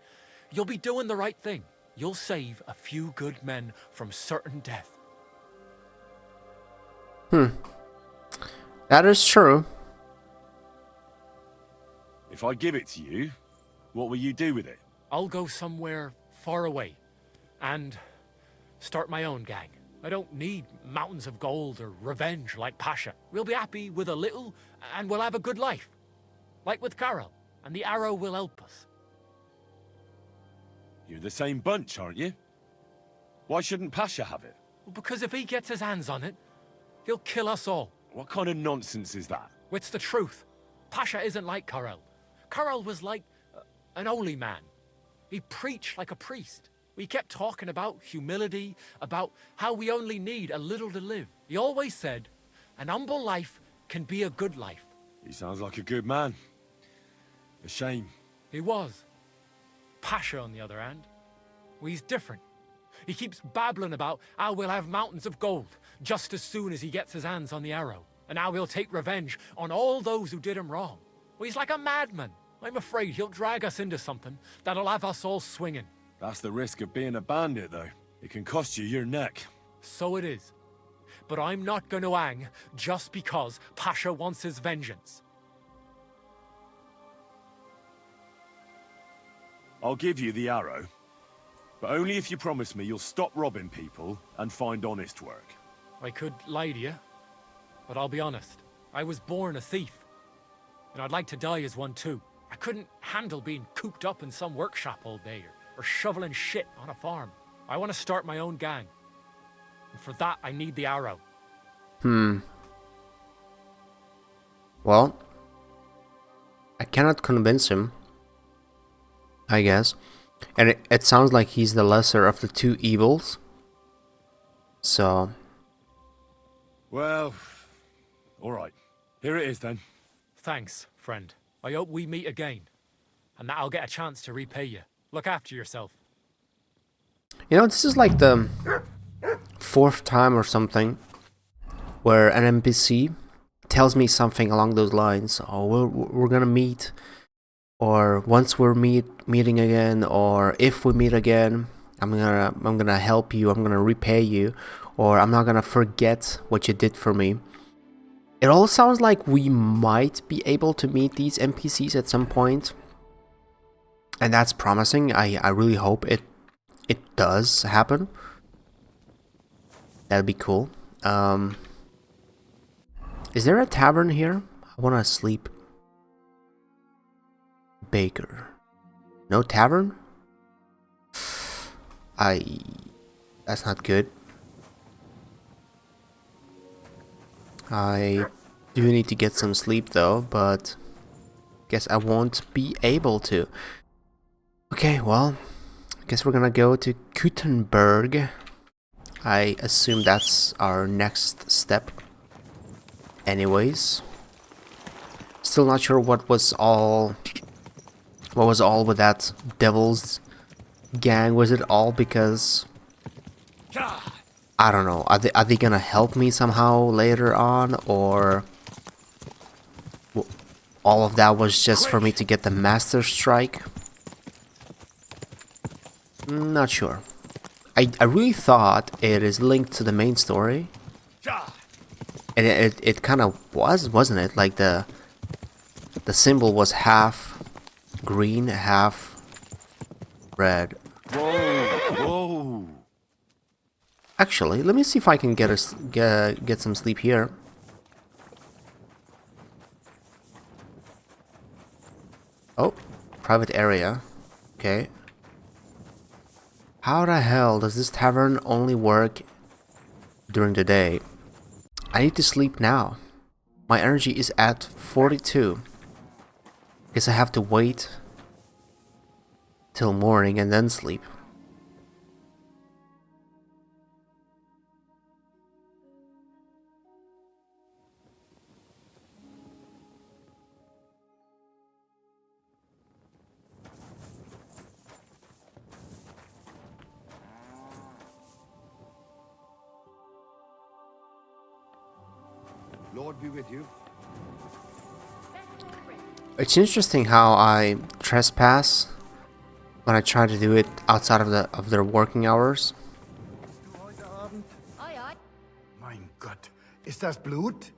you'll be doing the right thing. You'll save a few good men from certain death. That is true. If I give it to you, what will you do with it? I'll go somewhere far away and start my own gang. I don't need mountains of gold or revenge like Pasha. We'll be happy with a little and we'll have a good life. Like with Karel, and the arrow will help us. You're the same bunch, aren't you? Why shouldn't Pasha have it? Well, because if he gets his hands on it, he'll kill us all. What kind of nonsense is that? It's the truth. Pasha isn't like Karel. Karel was like an holy man. He preached like a priest. We kept talking about humility, about how we only need a little to live. He always said, an humble life can be a good life. He sounds like a good man. A shame. He was. Pasha, on the other hand, well, he's different. He keeps babbling about how we'll have mountains of gold just as soon as he gets his hands on the arrow, and how he'll take revenge on all those who did him wrong. Well, he's like a madman. I'm afraid he'll drag us into something that'll have us all swinging. That's the risk of being a bandit, though. It can cost you your neck. So it is. But I'm not going to hang just because Pasha wants his vengeance. I'll give you the arrow, but only if you promise me you'll stop robbing people and find honest work. I could lie to you, but I'll be honest. I was born a thief, and I'd like to die as one too. I couldn't handle being cooped up in some workshop all day or shoveling shit on a farm. I want to start my own gang, and for that I need the arrow. Well, I cannot convince him, I guess. And it sounds like he's the lesser of the two evils. So... Well, all right. Here it is, then. Thanks, friend. I hope we meet again, and that I'll get a chance to repay you. Look after yourself. You know, this is like the 4th time or something where an NPC tells me something along those lines. Oh, we're gonna meet, or once we're meeting again, or if we meet again, I'm gonna help you. I'm gonna repay you, or I'm not gonna forget what you did for me. It all sounds like we might be able to meet these NPCs at some point, and that's promising. I really hope it does happen. That'd be cool. Is there a tavern here? I wanna sleep. Baker. No tavern? That's not good. I do need to get some sleep though, but guess I won't be able to. Okay, well, I guess we're gonna go to Kuttenberg. I assume that's our next step. Anyways, still not sure what was all with that devil's gang. Was it all because I don't know, are they gonna help me somehow later on, or all of that was just for me to get the master strike? Not sure. I really thought it is linked to the main story, and it kind of was, wasn't it? Like the symbol was half green, half red. Whoa! Actually, let me see if I can get some sleep here. Oh, private area. Okay. How the hell does this tavern only work during the day? I need to sleep now. My energy is at 42. Guess I have to wait till morning and then sleep. Lord be with you. It's interesting how I trespass when I try to do it outside of their working hours. Heute Abend. Mein Gott, ist das Blut?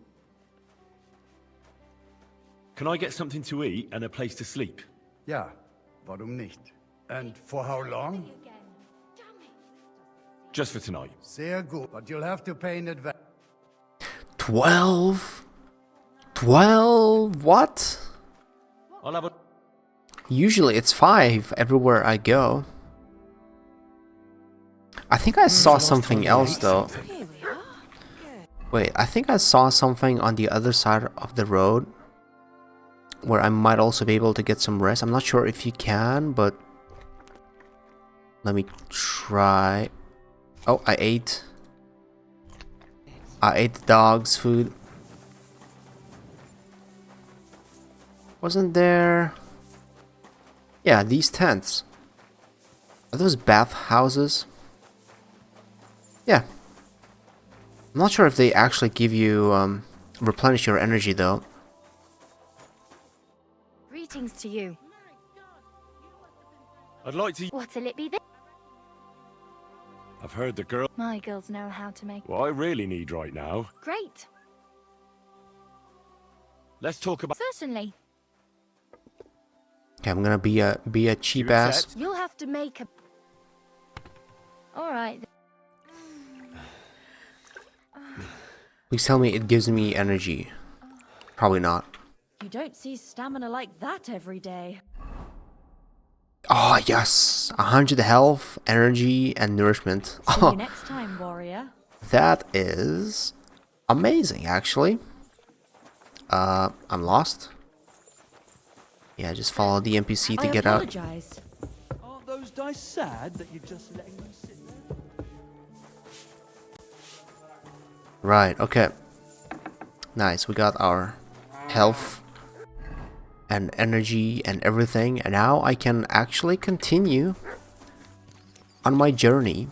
Can I get something to eat and a place to sleep? Ja, warum nicht? And for how long? Just for tonight. Sehr gut, but you'll have to pay in advance. 12? What? I'll have a... Usually it's 5 everywhere I go. I think I saw something else though. Wait, I think I saw something on the other side of the road where I might also be able to get some rest. I'm not sure if you can, but let me try. Oh, I ate the dog's food. Wasn't there... Yeah, these tents. Are those bath houses? Yeah. I'm not sure if they actually give you, replenish your energy though. Greetings to you. I'd like to... What'll it be this? I've heard the girl... My girls know how to make... What I really need right now... Great. Let's talk about... Certainly. Okay, I'm gonna be a cheap ass. You'll have to make a... Alright. Please tell me it gives me energy. Probably not. You don't see stamina like that every day. Oh yes, 100 health, energy, and nourishment. See you next time, warrior. That is amazing, actually. I'm lost. Yeah, just follow the NPC to get out. Aren't those dice sad that you're just letting them sit there? Right, okay. Nice, we got our health and energy and everything, and now I can actually continue on my journey.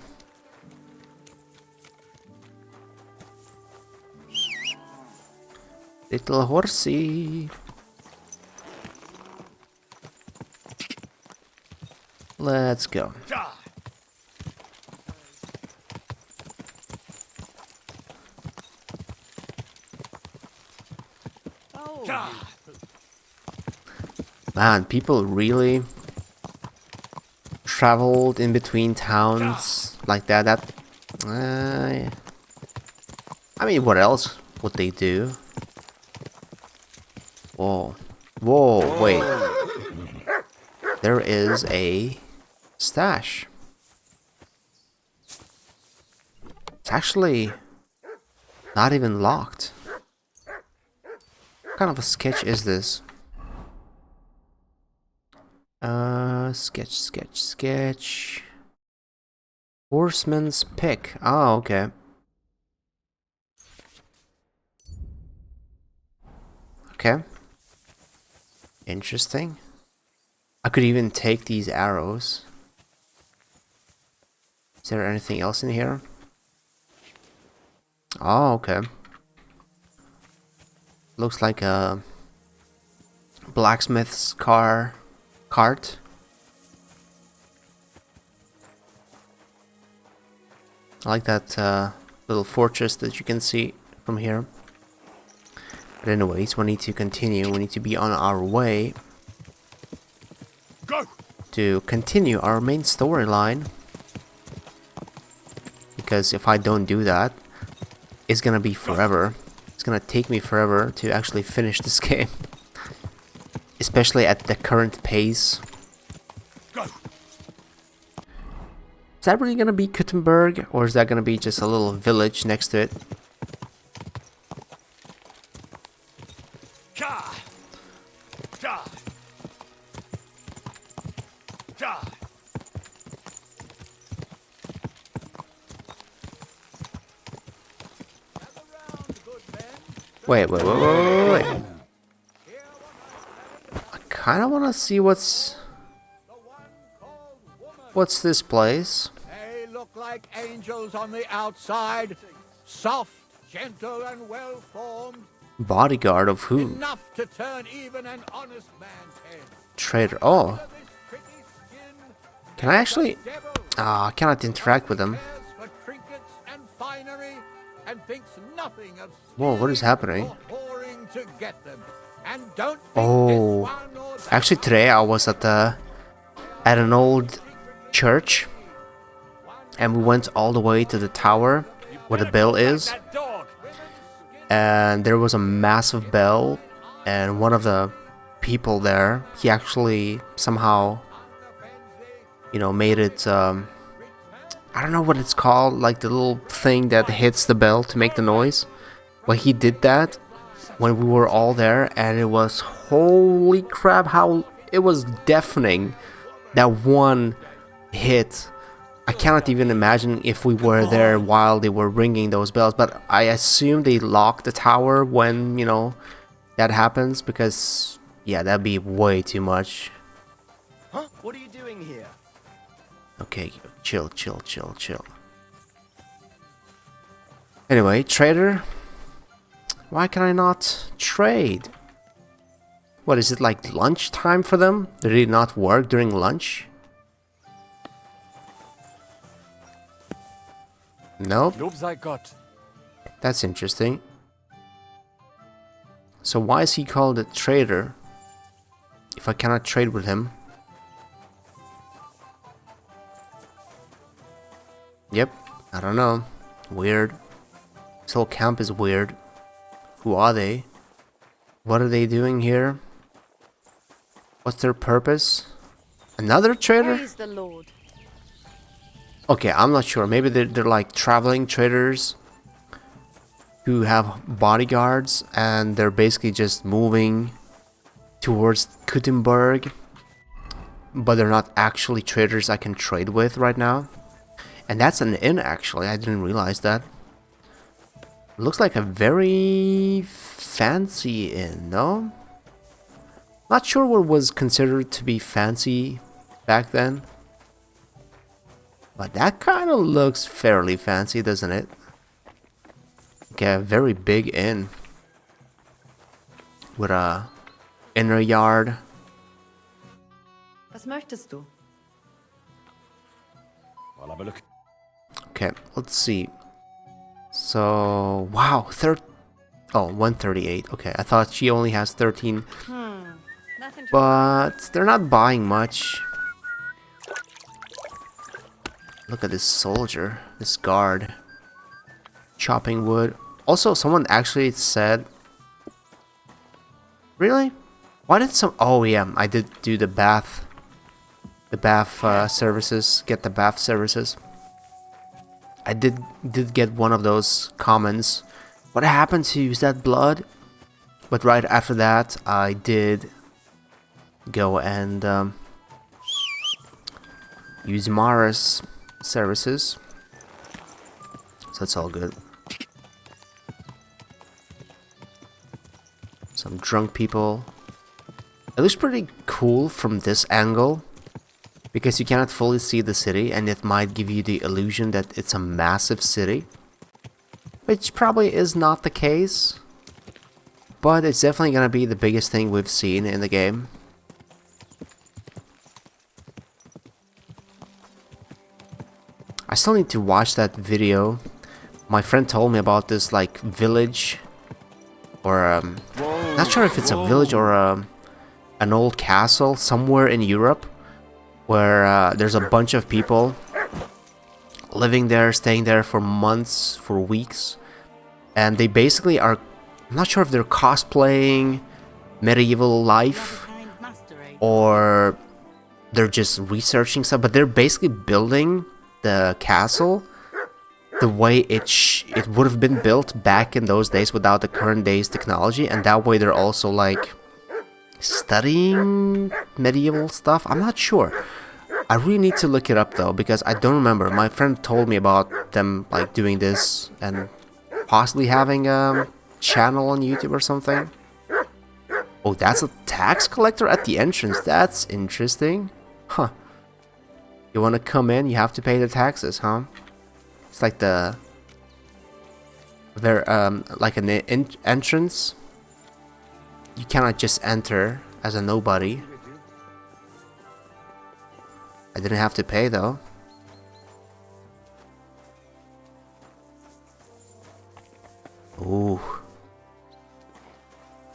Little horsey. Let's go. Man, people really traveled in between towns like that. I mean, what else would they do? Whoa. Whoa, wait. There is a stash. It's actually not even locked. What kind of a sketch is this? Sketch. Horseman's pick. Oh, okay. Okay. Interesting. I could even take these arrows. Is there anything else in here? Oh, okay. Looks like a blacksmith's cart. I like that little fortress that you can see from here. But anyways, we need to continue. We need to be on our way to continue our main storyline. Because if I don't do that, it's gonna be forever. It's gonna take me forever to actually finish this game. Especially at the current pace. Is that really gonna be Kuttenberg, or is that gonna be just a little village next to it? Wait. I kind of want to see what's this place. They look like angels on the outside, soft, gentle, and well-formed. Bodyguard of who? Enough to turn even an honest man's head. Traitor. Oh. Can I actually... Ah, I cannot interact with them. Whoa, what is happening? Oh. Actually, today I was at an old church. And we went all the way to the tower where the bell is. And there was a massive bell. And one of the people there, he actually somehow, you know, made it, I don't know what it's called, like the little thing that hits the bell to make the noise. Well, he did that when we were all there, and it was, holy crap, how it was deafening, that one hit. I cannot even imagine if we were there while they were ringing those bells, but I assume they lock the tower when, you know, that happens, because Yeah, that'd be way too much. Huh? What are you doing here? Okay, chill, chill, chill, chill. Anyway, trader. Why can I not trade? What, is it like lunchtime for them? Do they not work during lunch? Nope. That's interesting. So why is he called a trader if I cannot trade with him? Yep, I don't know. Weird. This whole camp is weird. Who are they? What are they doing here? What's their purpose? Another trader? Praise the Lord. Okay, I'm not sure. Maybe they're like traveling traders who have bodyguards and they're basically just moving towards Kuttenberg, but they're not actually traders I can trade with right now. And that's an inn, actually. I didn't realize that. Looks like a very fancy inn, no? Not sure what was considered to be fancy back then. But that kind of looks fairly fancy, doesn't it? Okay, a very big inn. With a inner yard. Was möchtest du? I'll have a look. Okay, let's see. So, wow, 138. Okay, I thought she only has 13. But they're not buying much. Look at this soldier, this guard. Chopping wood. Also, someone actually said... Really? Why did some... Oh, yeah, I did do the bath. The bath services. Get the bath services. I did get one of those comments. What happened to you? Is that blood? But right after that, I did go and use Mara's services. So that's all good. Some drunk people. It looks pretty cool from this angle, because you cannot fully see the city and it might give you the illusion that it's a massive city, which probably is not the case, but it's definitely gonna be the biggest thing we've seen in the game. I still need to watch that video. My friend told me about this like village, or not sure if it's a village or an old castle somewhere in Europe, where there's a bunch of people living there, staying there for months, for weeks, and they basically are, I'm not sure if they're cosplaying medieval life or they're just researching stuff, but they're basically building the castle the way it would have been built back in those days without the current day's technology, and that way they're also like studying medieval stuff. I'm not sure. I really need to look it up though, because I don't remember. My friend told me about them like doing this and possibly having a channel on YouTube or something. Oh, that's a tax collector at the entrance. That's interesting. Huh. You want to come in, you have to pay the taxes, huh? It's like the... like an entrance. You cannot just enter as a nobody. I didn't have to pay though. Ooh.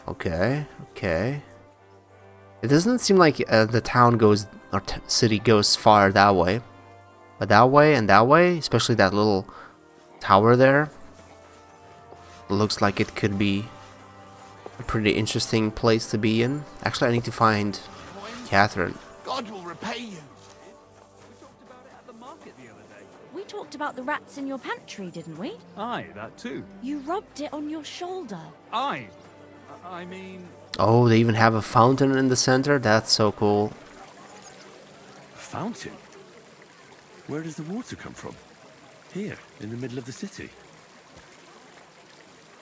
Okay, okay. It doesn't seem like the town goes, or city goes far that way. But that way and that way, especially that little tower there, looks like it could be a pretty interesting place to be in. Actually, I need to find Catherine. God will repay you. We talked about the rats in your pantry, didn't we? Aye, that too. You rubbed it on your shoulder. Aye. I mean... Oh, they even have a fountain in the center? That's so cool. A fountain? Where does the water come from? Here, in the middle of the city.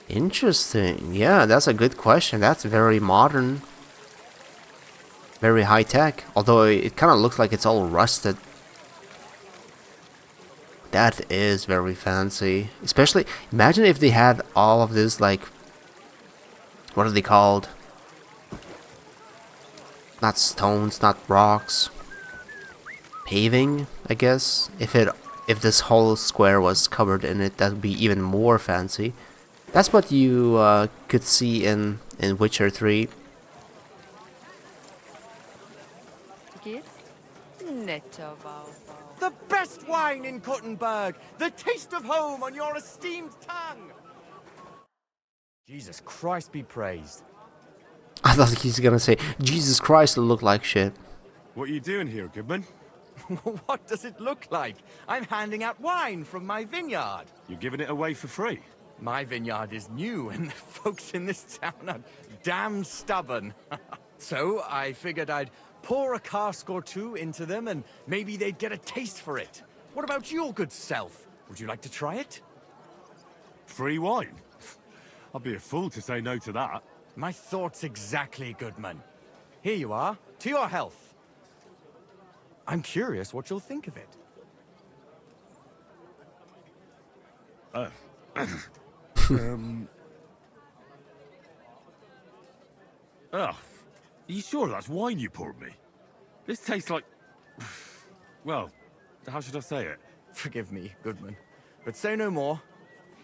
Interesting. Yeah, that's a good question. That's very modern. Very high tech, although it kind of looks like it's all rusted. That is very fancy. Especially, imagine if they had all of this, like, what are they called? Not stones, not rocks. Paving, I guess. If this whole square was covered in it, that would be even more fancy. That's what you could see in Witcher 3. The best wine in Kuttenberg! The taste of home on your esteemed tongue! Jesus Christ be praised. I thought he's gonna say, Jesus Christ, it looked like shit. What are you doing here, Goodman? What does it look like? I'm handing out wine from my vineyard. You're giving it away for free? My vineyard is new, and the folks in this town are damn stubborn. So I figured I'd pour a cask or two into them, and maybe they'd get a taste for it. What about your good self? Would you like to try it? Free wine? I'd be a fool to say no to that. My thoughts exactly, Goodman. Here you are. To your health. I'm curious what you'll think of it. Oh, are you sure that's wine you poured me? This tastes like... Well, how should I say it? Forgive me, Goodman, but say no more.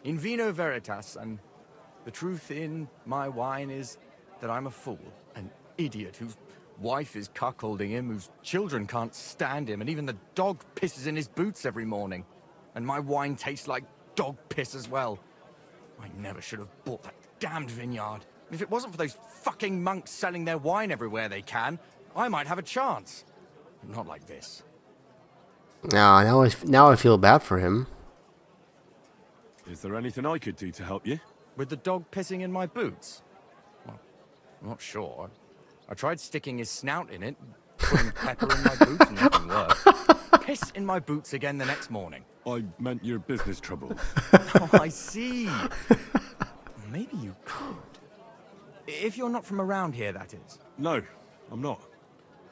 In vino veritas, and the truth in my wine is that I'm a fool, an idiot whose wife is cuckolding him, whose children can't stand him, and even the dog pisses in his boots every morning. And my wine tastes like dog piss as well. I never should have bought that damned vineyard. If it wasn't for those fucking monks selling their wine everywhere they can, I might have a chance. Not like this. Now I feel bad for him. Is there anything I could do to help you? With the dog pissing in my boots? Well, I'm not sure. I tried sticking his snout in it, putting pepper in my boots, and nothing worked. Piss in my boots again the next morning. I meant your business troubles. Oh, I see. Maybe you could. If you're not from around here, that is. No, I'm not.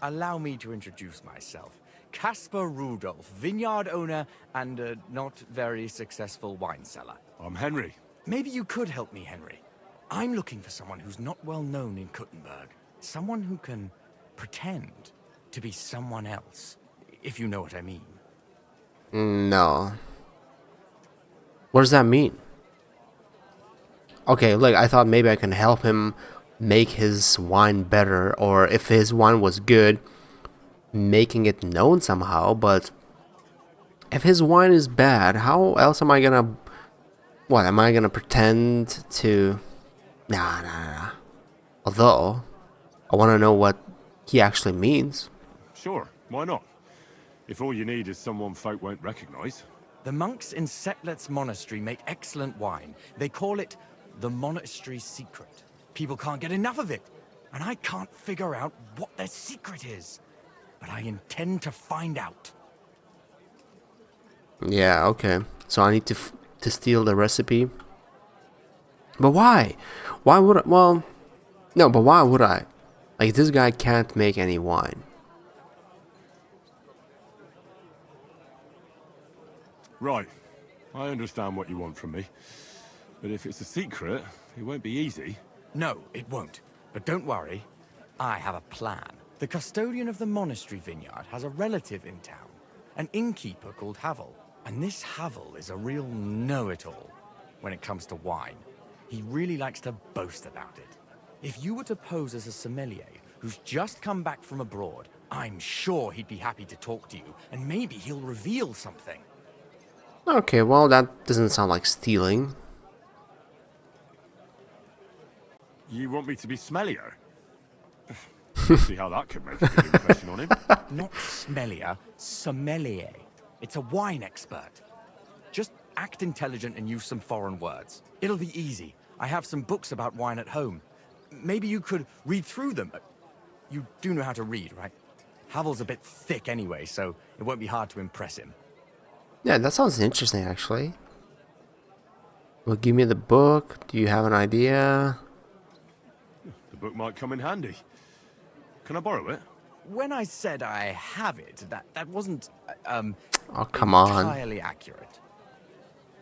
Allow me to introduce myself. Caspar Rudolph, vineyard owner and a not very successful wine seller. I'm Henry. Maybe you could help me, Henry. I'm looking for someone who's not well known in Kuttenberg. Someone who can pretend to be someone else, if you know what I mean. No. What does that mean? Okay, look, I thought maybe I can help him make his wine better, or if his wine was good, making it known somehow, but if his wine is bad, how else am I gonna... What, am I gonna pretend to... Nah. Although, I want to know what he actually means. Sure, why not? If all you need is someone folk won't recognize. The monks in Setlet's monastery make excellent wine. They call it the monastery's secret. People can't get enough of it, and I can't figure out what their secret is. But I intend to find out. Yeah, okay. So I need to steal the recipe. But why? Why would I? Well, no, but why would I? Like, this guy can't make any wine. Right. I understand what you want from me. But if it's a secret, it won't be easy. No, it won't. But don't worry. I have a plan. The custodian of the monastery vineyard has a relative in town, an innkeeper called Havel. And this Havel is a real know-it-all when it comes to wine. He really likes to boast about it. If you were to pose as a sommelier who's just come back from abroad, I'm sure he'd be happy to talk to you, and maybe he'll reveal something. Okay, well, that doesn't sound like stealing. You want me to be smellier? See how that could make a good impression on him. Not smellier, sommelier. It's a wine expert. Just act intelligent and use some foreign words. It'll be easy. I have some books about wine at home. Maybe you could read through them. You do know how to read, right? Havel's a bit thick anyway, so it won't be hard to impress him. Yeah, that sounds interesting, actually. Well, give me the book. Do you have an idea? The book might come in handy. Can I borrow it? When I said I have it, that wasn't, Oh, come on. entirely accurate.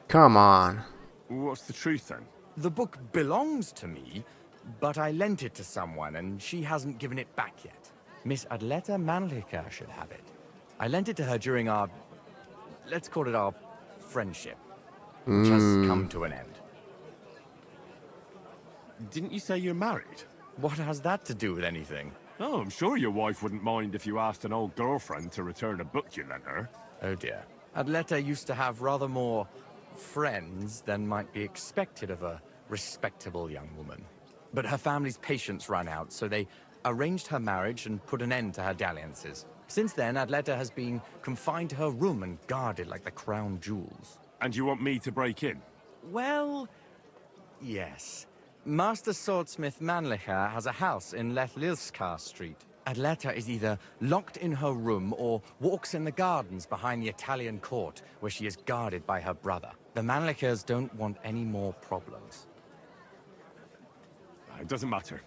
Come on. What's the truth then? The book belongs to me, but I lent it to someone, and she hasn't given it back yet. Miss Adleta Manlica should have it. I lent it to her during our, let's call it our friendship, which has come to an end. Didn't you say you're married? What has that to do with anything? Oh, I'm sure your wife wouldn't mind if you asked an old girlfriend to return a book you lent her. Oh dear. Adleta used to have rather more friends than might be expected of a respectable young woman. But her family's patience ran out, so they arranged her marriage and put an end to her dalliances. Since then, Adleta has been confined to her room and guarded like the crown jewels. And you want me to break in? Well, yes. Master Swordsmith Manlicher has a house in Lethlilska Street. Adleta is either locked in her room or walks in the gardens behind the Italian court, where she is guarded by her brother. The Manlichers don't want any more problems. It doesn't matter.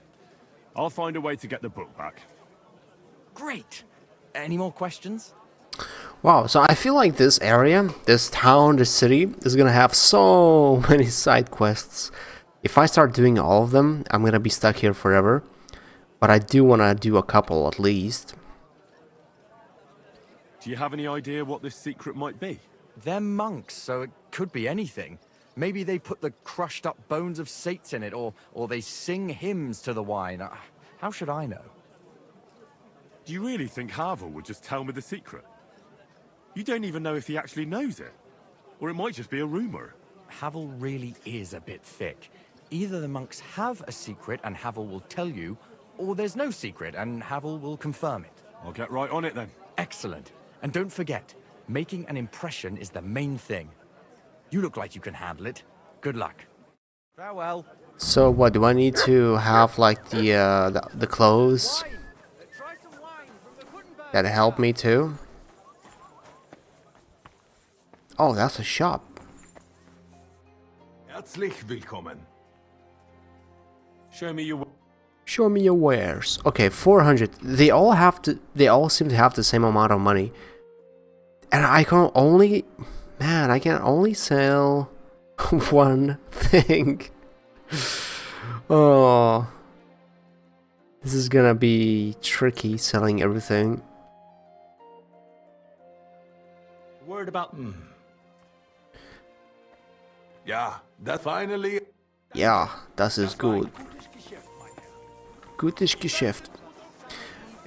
I'll find a way to get the book back. Great! Any more questions? Wow, so I feel like this area, this town, this city, is gonna have so many side quests. If I start doing all of them, I'm gonna be stuck here forever. But I do want to do a couple at least. Do you have any idea what this secret might be? They're monks, so it could be anything. Maybe they put the crushed up bones of saints in it, or they sing hymns to the wine. How should I know? Do you really think Havel would just tell me the secret? You don't even know if he actually knows it. Or it might just be a rumor. Havel really is a bit thick. Either the monks have a secret and Havel will tell you, or there's no secret and Havel will confirm it. I'll get right on it then. Excellent. And don't forget, making an impression is the main thing. You look like you can handle it. Good luck. Farewell. So what, do I need to have like the clothes that help me too? Oh, that's a shop. Herzlich willkommen. Show me your... Show me your wares. Okay, 400. They all seem to have the same amount of money. And I can only... Man, I can only sell one thing. Oh. This is gonna be tricky, selling everything. Word about... Ja, that finally... Ja, das ist gut. Gutes Geschäft.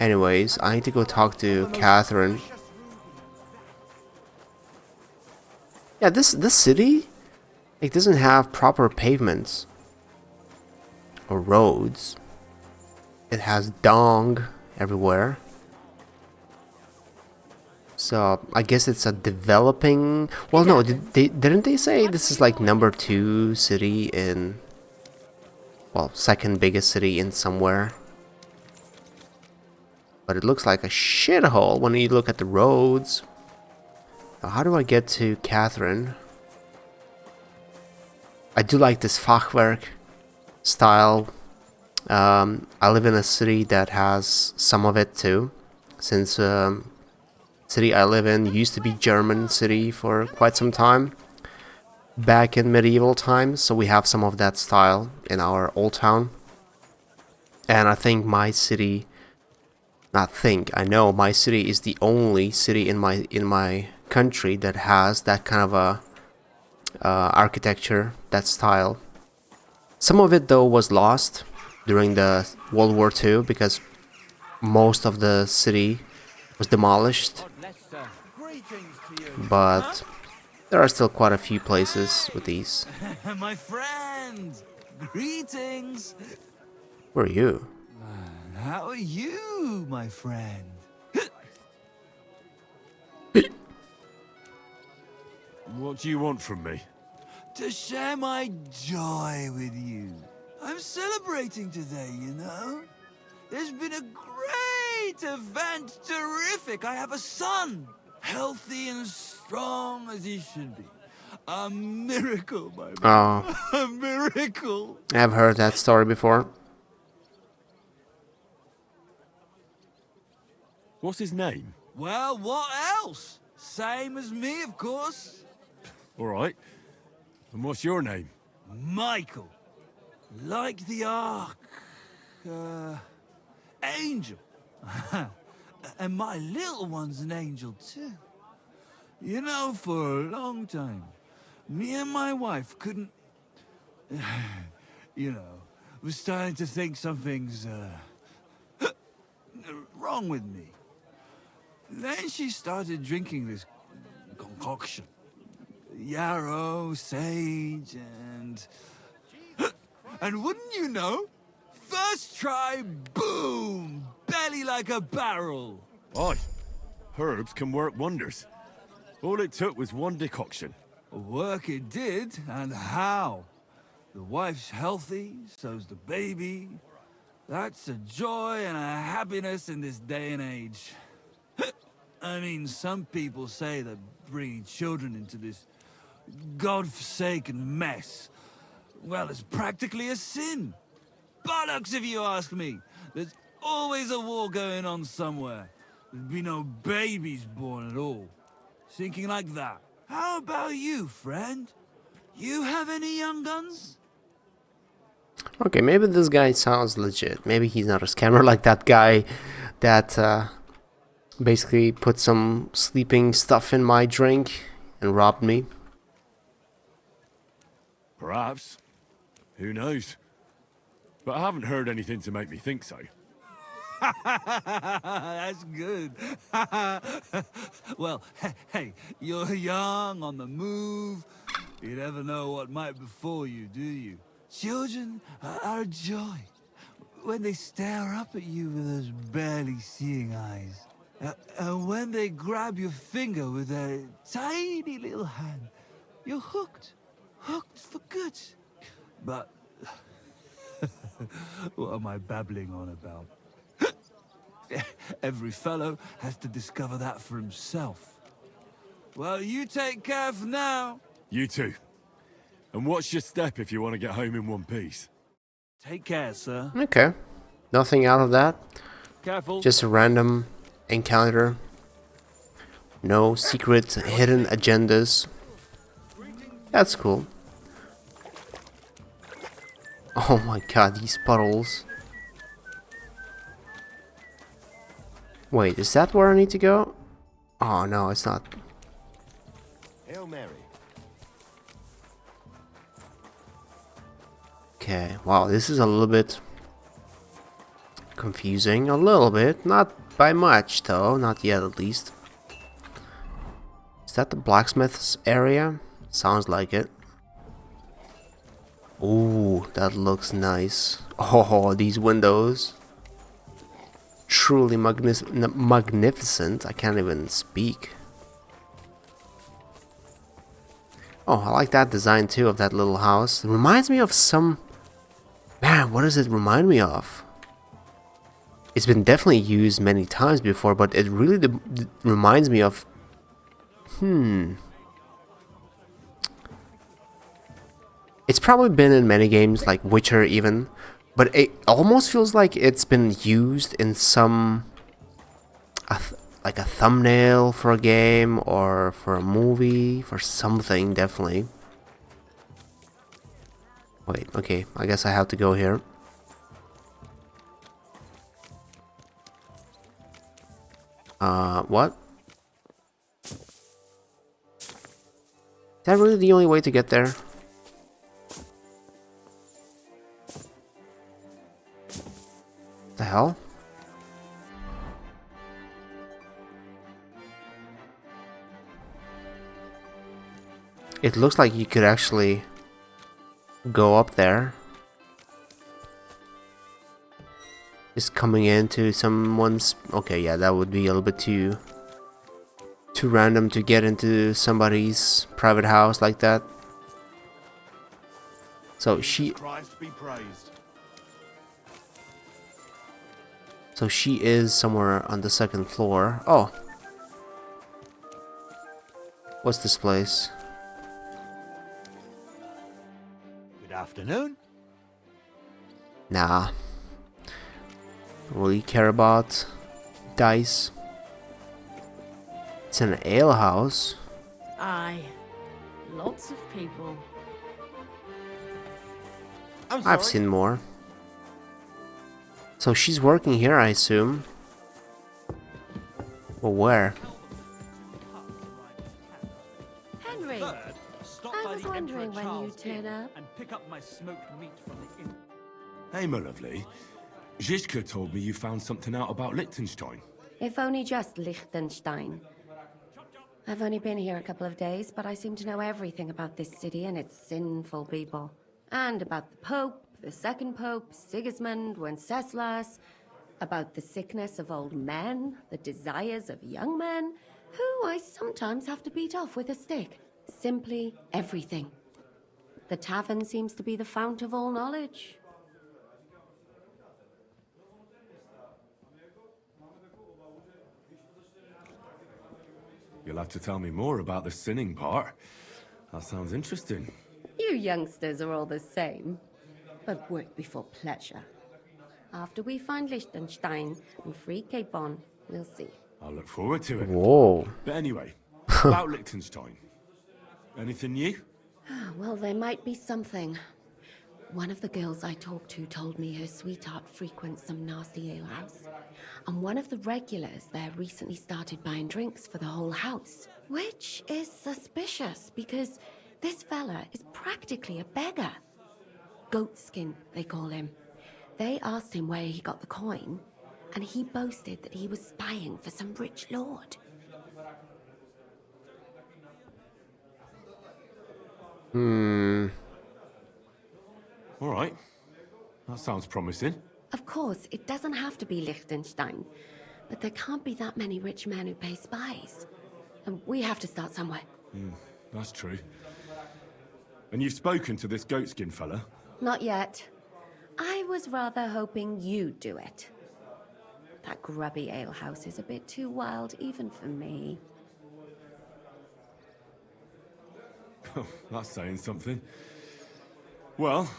Anyways, I need to go talk to Catherine. Yeah, this city, it doesn't have proper pavements or roads. It has dong everywhere. So I guess it's a developing. Well, no, didn't they say this is like #2 city in? Well, second biggest city in somewhere. But it looks like a shithole when you look at the roads. Now, how do I get to Catherine? I do like this Fachwerk style. I live in a city that has some of it too. Since city I live in used to be German city for quite some time. Back in medieval times, so we have some of that style in our old town. And I think my city, I know my city is the only city in my country that has that kind of a architecture, that style. Some of it though was lost during the World War II because most of the city was demolished. But there are still quite a few places with these. My friend! Greetings! Where are you? How are you, my friend? What do you want from me? To share my joy with you. I'm celebrating today, you know? There's been a great event, terrific. I have a son, healthy and strong as he should be. A miracle, my man. Oh. A miracle. I've heard that story before. What's his name? Well, what else? Same as me, of course. All right. And what's your name? Michael. Like the Ark. Angel. And my little one's an angel, too. You know, for a long time, me and my wife couldn't... you know, was starting to think something's, wrong with me. Then she started drinking this concoction. Yarrow, sage, and... and wouldn't you know? First try, boom! Belly like a barrel. Aye. Herbs can work wonders. All it took was one decoction. Work it did, and how? The wife's healthy, so's the baby. That's a joy and a happiness in this day and age. I mean, some people say that bringing children into this godforsaken mess, well, it's practically a sin. Bollocks, if you ask me. There's always a war going on somewhere. There'd be no babies born at all. Thinking like that. How about you, friend? You have any young guns? Okay, maybe this guy sounds legit. Maybe he's not a scammer like that guy that basically put some sleeping stuff in my drink and robbed me. Perhaps. Who knows? But I haven't heard anything to make me think so. That's good. Well, hey, you're young, on the move. You never know what might befall you, do you? Children are a joy when they stare up at you with those barely seeing eyes. And when they grab your finger with their tiny little hand, you're hooked. Hooked for good. But what am I babbling on about? Every fellow has to discover that for himself. Well, you take care for now. You too. And watch your step if you want to get home in one piece. Take care, sir. Okay. Nothing out of that. Careful. Just a random encounter. No secret hidden agendas. That's cool. Oh my god, these puddles. Wait, is that where I need to go? Oh no, it's not. Hail Mary. Okay, wow, this is a little bit confusing. A little bit, not by much though, not yet at least. Is that the blacksmith's area? Sounds like it. Ooh, that looks nice. Oh, these windows. Truly magnificent. I can't even speak. Oh, I like that design too of that little house. It reminds me of some... Man, what does it remind me of? It's been definitely used many times before, but it really reminds me of... It's probably been in many games, like Witcher even, but it almost feels like it's been used in some... like a thumbnail for a game, or for a movie, for something, definitely. Wait, okay, I guess I have to go here. What? Is that really the only way to get there? The hell? It looks like you could actually go up there. Just coming into someone's... Okay, yeah, that would be a little bit too random to get into somebody's private house like that. So she... Christ be praised. So she is somewhere on the second floor. Oh. What's this place? Good afternoon. Nah. Don't really care about dice. It's an alehouse. Aye. Lots of people. I've seen more. So she's working here, I assume. Well, where? Henry, I was wondering when you'd turn up. And pick up my smoked meat from the inn. Hey, my lovely. Zizka told me you found something out about Liechtenstein. If only just Liechtenstein. I've only been here a couple of days, but I seem to know everything about this city and its sinful people. And about the Pope, the second Pope, Sigismund, Wenceslas, about the sickness of old men, the desires of young men, who I sometimes have to beat off with a stick. Simply everything. The tavern seems to be the fount of all knowledge. You'll have to tell me more about the sinning part. That sounds interesting. You youngsters are all the same. But work before pleasure. After we find Liechtenstein and free Cape Bon, we'll see. I'll look forward to it. Whoa. But anyway, about Liechtenstein. Anything new? Well, there might be something. One of the girls I talked to told me her sweetheart frequents some nasty alehouse. And one of the regulars there recently started buying drinks for the whole house. Which is suspicious, because this fella is practically a beggar. Goatskin, they call him. They asked him where he got the coin, and he boasted that he was spying for some rich lord. All right. That sounds promising. Of course, it doesn't have to be Liechtenstein, but there can't be that many rich men who pay spies. And we have to start somewhere. That's true. And you've spoken to this goatskin fella? Not yet. I was rather hoping you'd do it. That grubby alehouse is a bit too wild even for me. That's saying something. Well,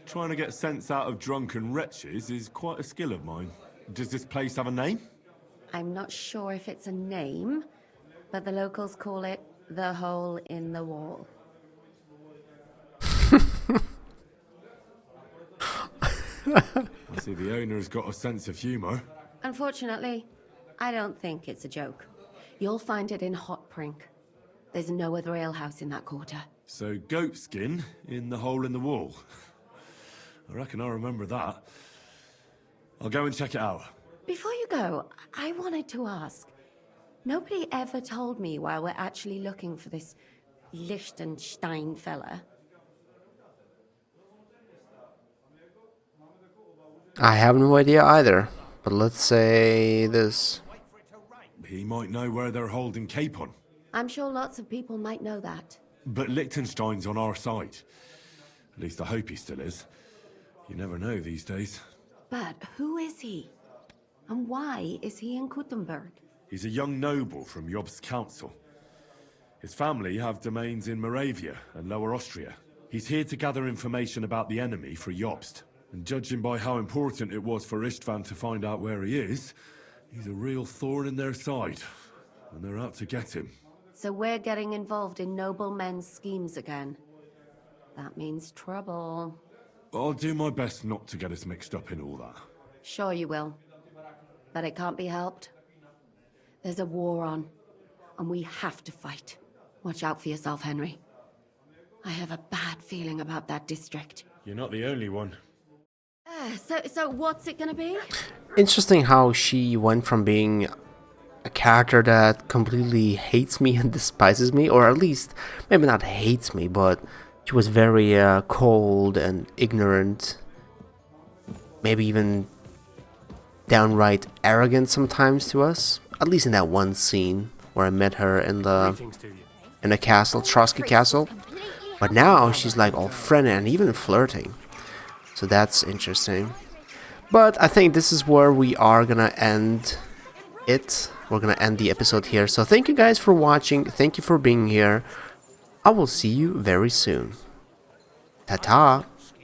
trying to get sense out of drunken wretches is quite a skill of mine. Does this place have a name? I'm not sure if it's a name, but the locals call it the Hole in the Wall. I see the owner's got a sense of humour. Unfortunately, I don't think it's a joke. You'll find it in Hot Prink. There's no other alehouse in that quarter. So goatskin in the hole in the wall. I reckon I remember that. I'll go and check it out. Before you go, I wanted to ask. Nobody ever told me why we're actually looking for this Liechtenstein fella. I have no idea either, but let's say this. He might know where they're holding Capon. I'm sure lots of people might know that. But Liechtenstein's on our side. At least I hope he still is. You never know these days. But who is he? And why is he in Kuttenberg? He's a young noble from Jobst's council. His family have domains in Moravia and Lower Austria. He's here to gather information about the enemy for Jobst. And judging by how important it was for Istvan to find out where he is, he's a real thorn in their side. And they're out to get him. So we're getting involved in noblemen's schemes again. That means trouble. I'll do my best not to get us mixed up in all that. Sure you will. But it can't be helped. There's a war on, and we have to fight. Watch out for yourself, Henry. I have a bad feeling about that district. You're not the only one. So what's it gonna be? Interesting how she went from being a character that completely hates me and despises me, or at least, maybe not hates me, but she was very cold and ignorant. Maybe even downright arrogant sometimes to us. At least in that one scene where I met her in the castle, Trotsky Castle. But now she's like all friendly and even flirting. So that's interesting. But I think this is where we are gonna end it. We're gonna end the episode here. So thank you guys for watching. Thank you for being here. I will see you very soon. Ta-ta.